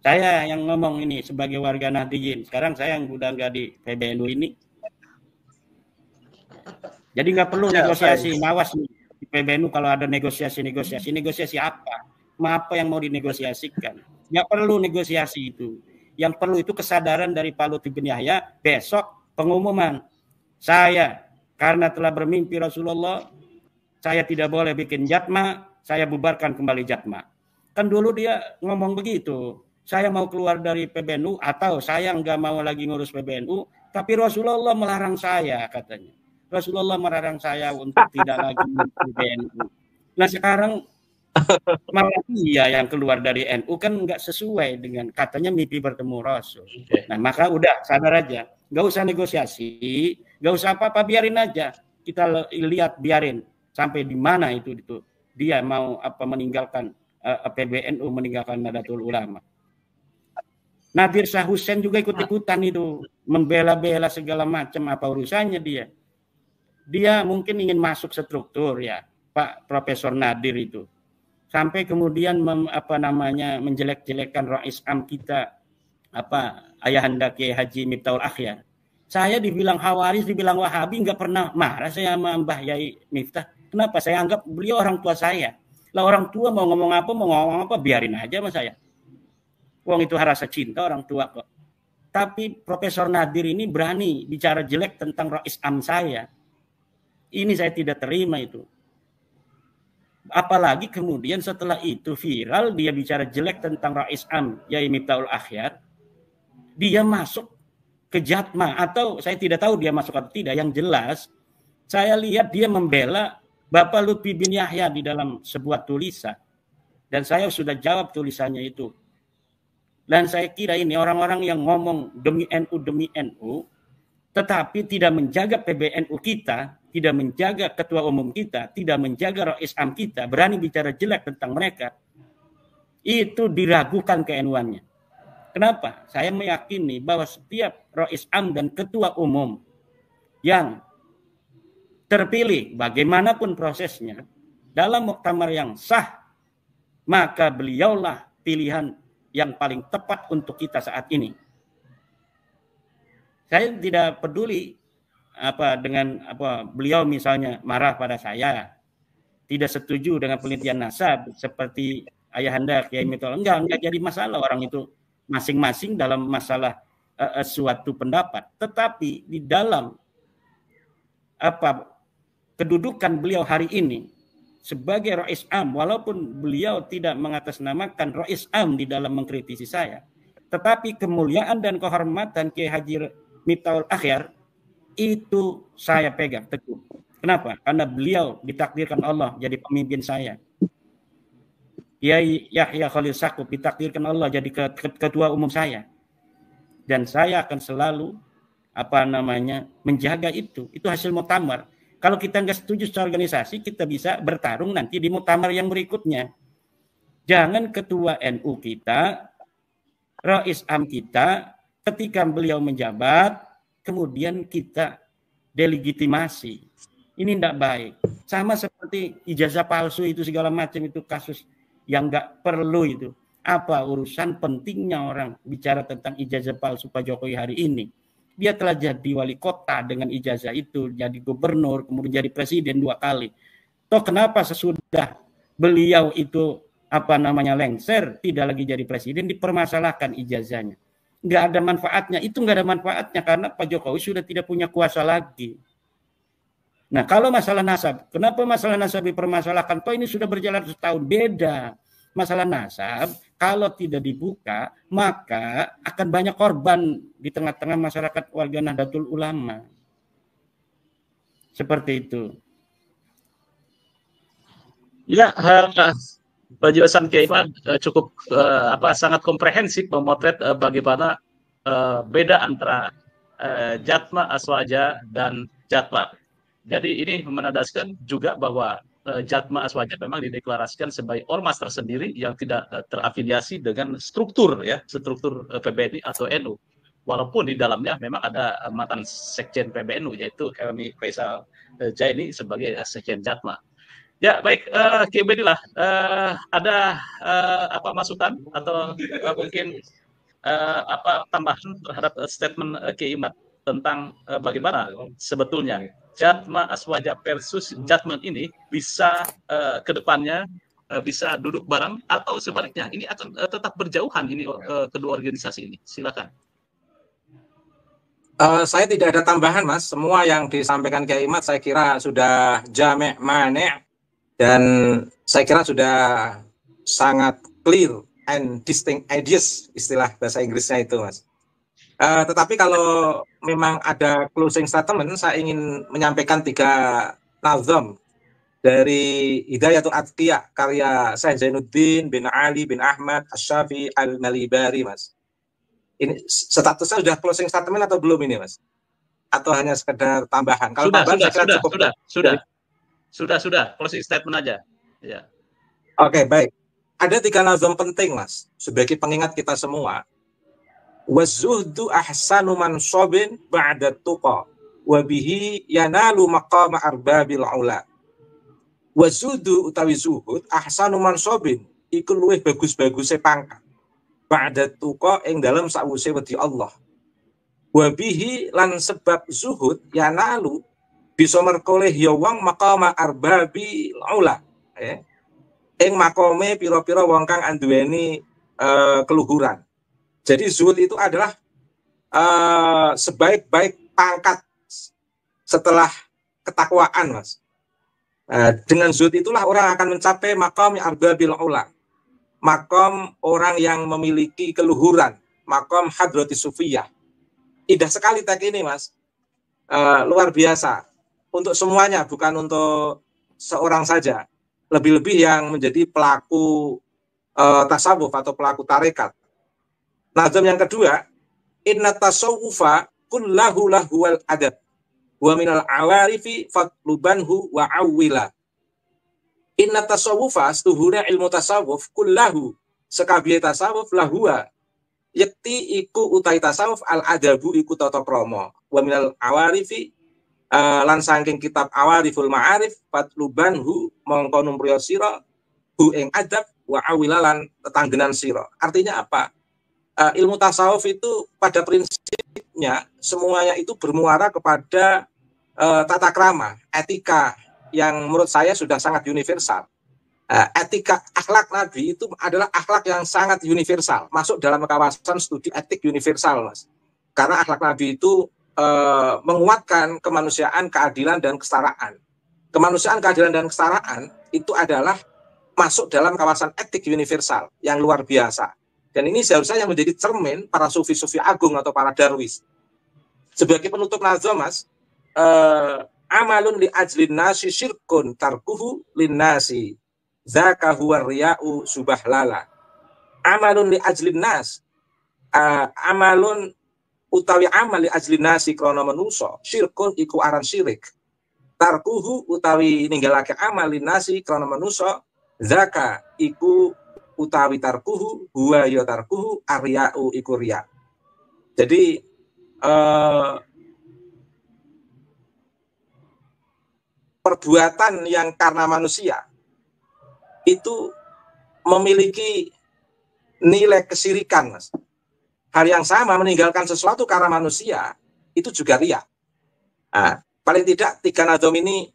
Saya yang ngomong ini sebagai warga Nahdiyin. Sekarang saya yang udah nggak di PBNU ini. Jadi nggak perlu negosiasi. Mawas nih di PBNU kalau ada negosiasi apa? Apa yang mau dinegosiasikan? Nggak perlu negosiasi itu. Yang perlu itu kesadaran dari Pak Lutfi bin Yahya. Besok pengumuman. Saya karena telah bermimpi Rasulullah, saya tidak boleh bikin Jatma, saya bubarkan kembali Jatma. Kan dulu dia ngomong begitu. Saya mau keluar dari PBNU atau saya nggak mau lagi ngurus PBNU, tapi Rasulullah melarang saya, katanya. Rasulullah melarang saya untuk tidak lagi ngurus PBNU. Nah sekarang malah dia yang keluar dari NU kan nggak sesuai dengan katanya mimpi bertemu Rasul. Nah maka udah sadar aja, nggak usah negosiasi, nggak usah apa-apa, biarin aja. Kita lihat biarin sampai di mana itu dia mau meninggalkan PBNU, meninggalkan Nahdlatul Ulama. Nadir Shah Hussein juga ikut-ikutan itu, membela-bela segala macam, apa urusannya dia. Dia mungkin ingin masuk struktur ya, Pak Profesor Nadir itu. Sampai kemudian menjelek-jelekkan Rais Am kita, Ayahanda Kiai Haji Miftahul Akhyar. Saya dibilang Khawarij, dibilang Wahabi, nggak pernah marah saya sama Mbah Yai Miftah. Kenapa? Saya anggap beliau orang tua saya. Lah orang tua mau ngomong apa, biarin aja sama saya. Wong itu rasa cinta orang tua kok. Tapi Profesor Nadir ini berani bicara jelek tentang Rais Am saya. Ini saya tidak terima itu. Apalagi kemudian setelah itu viral dia bicara jelek tentang Rais Am Yai Miftahul Akhyar, dia masuk ke Jatma, atau saya tidak tahu dia masuk atau tidak. Yang jelas saya lihat dia membela Bapak Lutfi bin Yahya di dalam sebuah tulisan, Dan saya sudah jawab tulisannya itu. Dan saya kira ini orang-orang yang ngomong demi NU, tetapi tidak menjaga PBNU kita, tidak menjaga ketua umum kita, tidak menjaga Rais Am kita, berani bicara jelek tentang mereka, itu diragukan ke-NU-annya. Kenapa? Saya meyakini bahwa setiap Rais Am dan ketua umum yang terpilih, bagaimanapun prosesnya, dalam muktamar yang sah, maka beliaulah pilihan yang paling tepat untuk kita saat ini. Saya tidak peduli dengan beliau misalnya marah pada saya, tidak setuju dengan penelitian nasab seperti ayahanda Kiai Mitol. Enggak jadi masalah, orang itu masing-masing dalam masalah suatu pendapat. Tetapi di dalam kedudukan beliau hari ini sebagai Rais Am, walaupun beliau tidak mengatasnamakan Rais Am di dalam mengkritisi saya, tetapi kemuliaan dan kehormatan Kiai Haji Miftahul Akhyar itu saya pegang teguh. Kenapa? Karena beliau ditakdirkan Allah jadi pemimpin saya. Kiai Yahya Khalil Saquf ditakdirkan Allah jadi ketua umum saya. Dan saya akan selalu menjaga itu. Itu hasil muktamar. Kalau kita nggak setuju secara organisasi, kita bisa bertarung nanti di muktamar yang berikutnya. Jangan ketua NU kita, Rais Am kita, ketika beliau menjabat, kemudian kita delegitimasi. Ini tidak baik. Sama seperti ijazah palsu itu segala macam, itu kasus yang nggak perlu itu. Apa urusan pentingnya orang bicara tentang ijazah palsu Pak Jokowi hari ini? Dia telah jadi wali kota dengan ijazah itu, jadi gubernur, kemudian jadi presiden 2 kali. Toh kenapa sesudah beliau itu lengser, tidak lagi jadi presiden, dipermasalahkan ijazahnya? Nggak ada manfaatnya. Itu nggak ada manfaatnya karena Pak Jokowi sudah tidak punya kuasa lagi. Nah, kalau masalah nasab, kenapa masalah nasab dipermasalahkan? Toh ini sudah berjalan setahun. Beda. Masalah nasab, kalau tidak dibuka, maka akan banyak korban di tengah-tengah masyarakat warga Nahdlatul Ulama. Seperti itu. Ya, penjelasan Kiai cukup sangat komprehensif memotret bagaimana beda antara Jatma Aswaja dan Jatma. Jadi ini menandaskan juga bahwa Jatma Aswaja memang dideklarasikan sebagai ormas tersendiri yang tidak terafiliasi dengan struktur PBNU atau NU. Walaupun di dalamnya memang ada mantan sekjen PBNU yaitu Helmi Faisal Jaini sebagai sekjen Jatma. Ya baik, Kiai Ubedillah, ada masukan atau mungkin tambahan terhadap statement Kiai Imad tentang bagaimana sebetulnya Jatma Aswaja versus Jatman ini bisa ke depannya bisa duduk bareng atau sebaliknya ini akan tetap berjauhan ini kedua organisasi ini. Silakan. Saya tidak ada tambahan, Mas. Semua yang disampaikan Kiai Imad saya kira sudah jami' mani' dan saya kira sudah sangat clear and distinct ideas, istilah bahasa Inggrisnya itu, Mas. Tetapi kalau memang ada closing statement, saya ingin menyampaikan 3 nazam dari Hidayatul Atqiya karya Syekh Zainuddin bin Ali bin Ahmad Asy-Syafi'i Al-Malibari, Mas. Ini statusnya sudah closing statement atau belum ini, Mas? Atau hanya sekedar tambahan? Kalau sudah closing statement aja. Ya. Oke, baik. Ada 3 nazam penting, Mas, sebagai pengingat kita semua. Wazuhdu ahsanu mansabin ba'da tuqa wa bihi yanalu maqama arbabil ula. Wazuhdu utawi zuhud ahsanu mansabin iku luwih bagus-baguse pangkat ba'da tuqa ing dalem sawuse wedi Allah. Wa bihi lan sebab zuhud yanalu bisa merkoleh ya wong maqama arbabil ula. Ing makome pira-pira wong kang anduweni keluhuran. Jadi zuhud itu adalah sebaik-baik pangkat setelah ketakwaan, Mas. Dengan zuhud itulah orang akan mencapai maqam arbabil ula. Maqam orang yang memiliki keluhuran, maqam hadratis sufiyah. Indah sekali tag ini, Mas. Luar biasa. Untuk semuanya, bukan untuk seorang saja. Lebih-lebih yang menjadi pelaku tasawuf atau pelaku tarekat. Nazam yang kedua, inna tasawufa kullahu lahuwal adab wa minal awarifi fatlubanhu wa awwila. Inna tasawufa stuhura ilmu tasawuf kullahu sekabeh tasawuf lahuwa yakti iku utai tasawuf al adabu iku tata krama wa minal awarifi lan saking kitab Awariful Ma'arif fatlubanhu mongko numpriya sira hu ing adab wa awilalan tetanggenan sira. Artinya apa? Ilmu tasawuf itu pada prinsipnya semuanya itu bermuara kepada tata krama, etika yang menurut saya sudah sangat universal. Etika akhlak Nabi itu adalah akhlak yang sangat universal, masuk dalam kawasan studi etik universal, Mas. Karena akhlak Nabi itu menguatkan kemanusiaan, keadilan, dan kesetaraan. Kemanusiaan, keadilan, dan kesetaraan itu adalah masuk dalam kawasan etik universal yang luar biasa. Dan ini seharusnya yang menjadi cermin para sufi-sufi agung atau para darwis. Sebagai penutup nazam, Mas, amalun li ajlin nasi syirkun tarkuhu lin nasi zaka huwa riya'u subahlala. Amalun li ajlin nas, amalun utawi amal li ajlin nasi krana manusa syirkun iku aran syirik. Tarkuhu utawi ninggalake amal lin nasi krana manusa zaka iku utawi tarkuhu huwa ya tarkuhu arya'u iku riya. Jadi perbuatan yang karena manusia itu memiliki nilai kesirikan, Mas. Hal yang sama meninggalkan sesuatu karena manusia itu juga riya. Paling tidak tiga nazam ini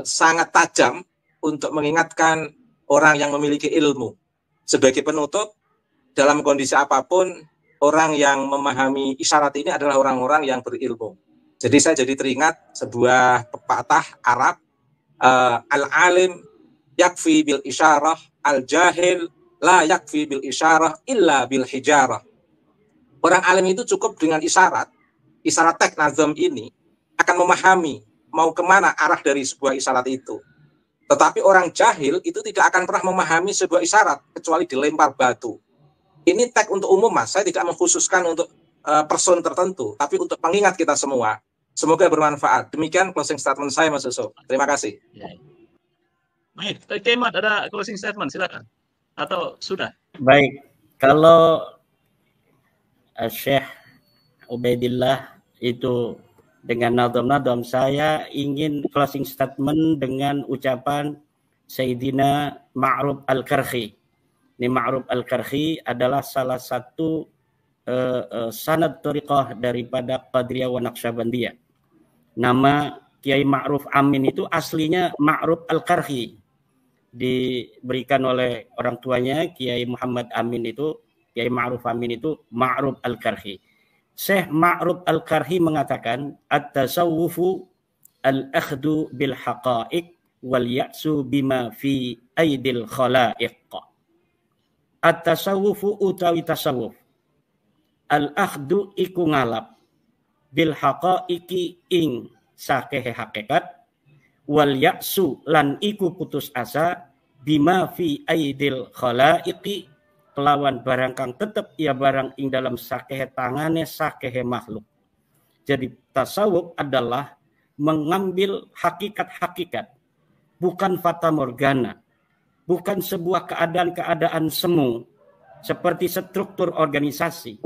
sangat tajam untuk mengingatkan orang yang memiliki ilmu. Sebagai penutup, dalam kondisi apapun, orang yang memahami isyarat ini adalah orang-orang yang berilmu. Jadi saya jadi teringat sebuah pepatah Arab, al-alim yakfi bil isyarah, al-jahil la yakfi bil isyarah illa bil hijarah. Orang alim itu cukup dengan isyarat teks nazam ini akan memahami mau kemana arah dari sebuah isyarat itu. Tetapi orang jahil itu tidak akan pernah memahami sebuah isyarat kecuali dilempar batu. Ini teks untuk umum, Mas. Saya tidak mengkhususkan untuk person tertentu, tapi untuk pengingat kita semua. Semoga bermanfaat. Demikian closing statement saya, Mas Yusuf. Terima kasih. Baik, Kemat ada closing statement, silakan. Atau sudah? Baik, kalau Syekh Ubaidillah itu dengan nadam-nadam, saya ingin closing statement dengan ucapan Sayyidina Ma'ruf Al-Karhi. Ini Ma'ruf Al-Karhi adalah salah satu sanad thariqah daripada Qadiriyah wa Naqsyabandiyah. Nama Kiai Ma'ruf Amin itu aslinya Ma'ruf Al-Karhi. Diberikan oleh orang tuanya Kiai Muhammad Amin itu, Kiai Ma'ruf Amin itu Ma'ruf Al-Karhi. Syekh Ma'ruf Al-Karhi mengatakan at-tasawwufu al-akhdu bil haqa'iq wal ya'su bima fi aidil khalaiq. At-tasawwufu utawi tasawuf al-akhdu iku ngalap bil haqa'iqi ing sakehe hakikat wal ya'su lan iku putus asa bima fi aidil khalaiqi kelawan barang kang tetep ia barang ing dalam sakehe tangane sakehe makhluk. Jadi tasawuf adalah mengambil hakikat-hakikat, bukan fata morgana, bukan sebuah keadaan-keadaan semu seperti struktur organisasi,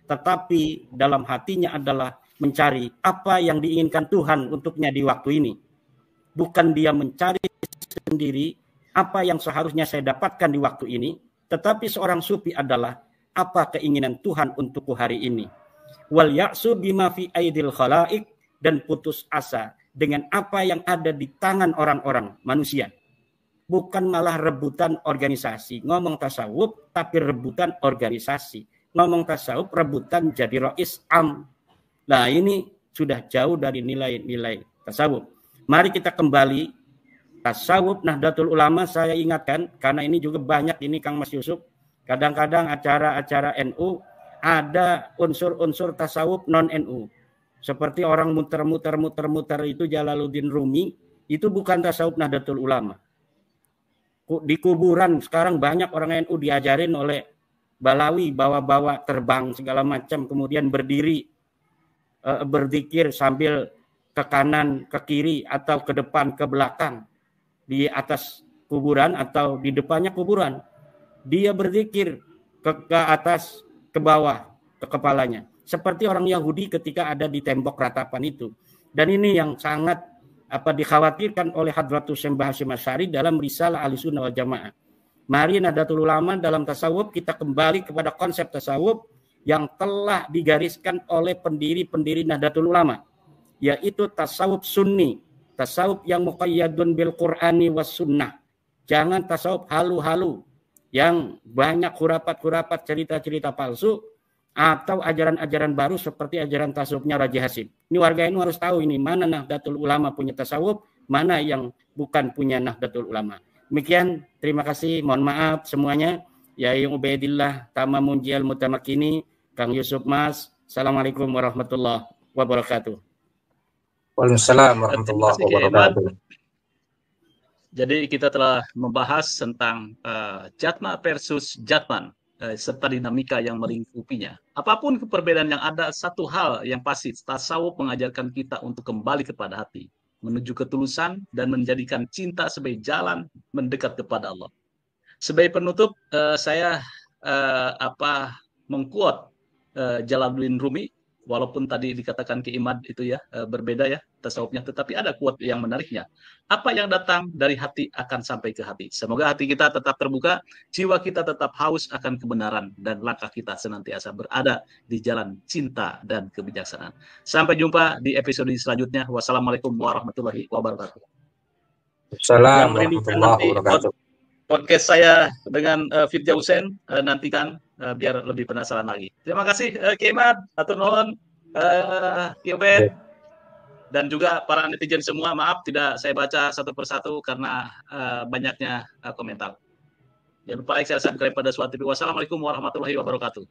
tetapi dalam hatinya adalah mencari apa yang diinginkan Tuhan untuknya di waktu ini. Bukan dia mencari sendiri apa yang seharusnya saya dapatkan di waktu ini, tetapi seorang sufi adalah apa keinginan Tuhan untukku hari ini. Wal ya'su bima fi aidil khalaiq, dan putus asa dengan apa yang ada di tangan orang-orang manusia. Bukan malah rebutan organisasi. Ngomong tasawuf tapi rebutan organisasi. Ngomong tasawuf rebutan jadi rois am. Nah, ini sudah jauh dari nilai-nilai tasawuf. Mari kita kembali tasawuf Nahdlatul Ulama. Saya ingatkan karena ini juga banyak ini Kang Mas Yusuf. Kadang-kadang acara-acara NU ada unsur-unsur tasawuf non NU. Seperti orang muter-muter itu Jalaluddin Rumi, itu bukan tasawuf Nahdlatul Ulama. Di kuburan sekarang banyak orang NU diajarin oleh Balawi bawa-bawa terbang segala macam, kemudian berdiri berzikir sambil ke kanan, ke kiri, atau ke depan, ke belakang, di atas kuburan atau di depannya kuburan. Dia berzikir ke atas, ke bawah, ke kepalanya. Seperti orang Yahudi ketika ada di tembok ratapan itu. Dan ini yang sangat dikhawatirkan oleh Hadratus Syekh Hasyim Asy'ari dalam risalah Ahlussunnah wal Jamaah. Mari Nahdlatul Ulama dalam tasawuf kita kembali kepada konsep tasawuf yang telah digariskan oleh pendiri-pendiri Nahdlatul Ulama, yaitu tasawuf sunni, tasawuf yang muqayyadun bil Qur'ani was sunnah. Jangan tasawuf halu-halu yang banyak khurafat-khurafat, cerita-cerita palsu, atau ajaran-ajaran baru seperti ajaran tasawufnya Raji Hasim. Ini warga ini harus tahu ini mana Nahdlatul Ulama punya tasawuf, mana yang bukan punya Nahdlatul Ulama. Demikian, terima kasih, mohon maaf semuanya. Yai Ubaidillah Tamamunjial Mutamakini, Kang Yusuf Mas. Assalamualaikum warahmatullahi wabarakatuh. Waalaikumsalam warahmatullahi wabarakatuh. Jadi kita telah membahas tentang Jatma versus Jatman, serta dinamika yang melingkupinya. Apapun perbedaan yang ada, satu hal yang pasti, tasawuf mengajarkan kita untuk kembali kepada hati, menuju ketulusan dan menjadikan cinta sebagai jalan mendekat kepada Allah. Sebagai penutup, saya mengquote Jalaluddin Rumi, walaupun tadi dikatakan Ki Imad itu ya berbeda ya tasawufnya, tetapi ada quote yang menariknya. Apa yang datang dari hati akan sampai ke hati. Semoga hati kita tetap terbuka, jiwa kita tetap haus akan kebenaran, dan langkah kita senantiasa berada di jalan cinta dan kebijaksanaan. Sampai jumpa di episode selanjutnya. Wassalamualaikum warahmatullahi wabarakatuh. Assalamualaikum warahmatullahi wabarakatuh. Podcast saya dengan Firja Hussein, nantikan biar lebih penasaran lagi. Terima kasih Ki Imad, atur nuhun, Ki Ubed, dan juga para netizen semua. Maaf tidak saya baca satu persatu karena banyaknya komentar. Jangan lupa like, share, subscribe pada Suara TV. Wassalamualaikum warahmatullahi wabarakatuh.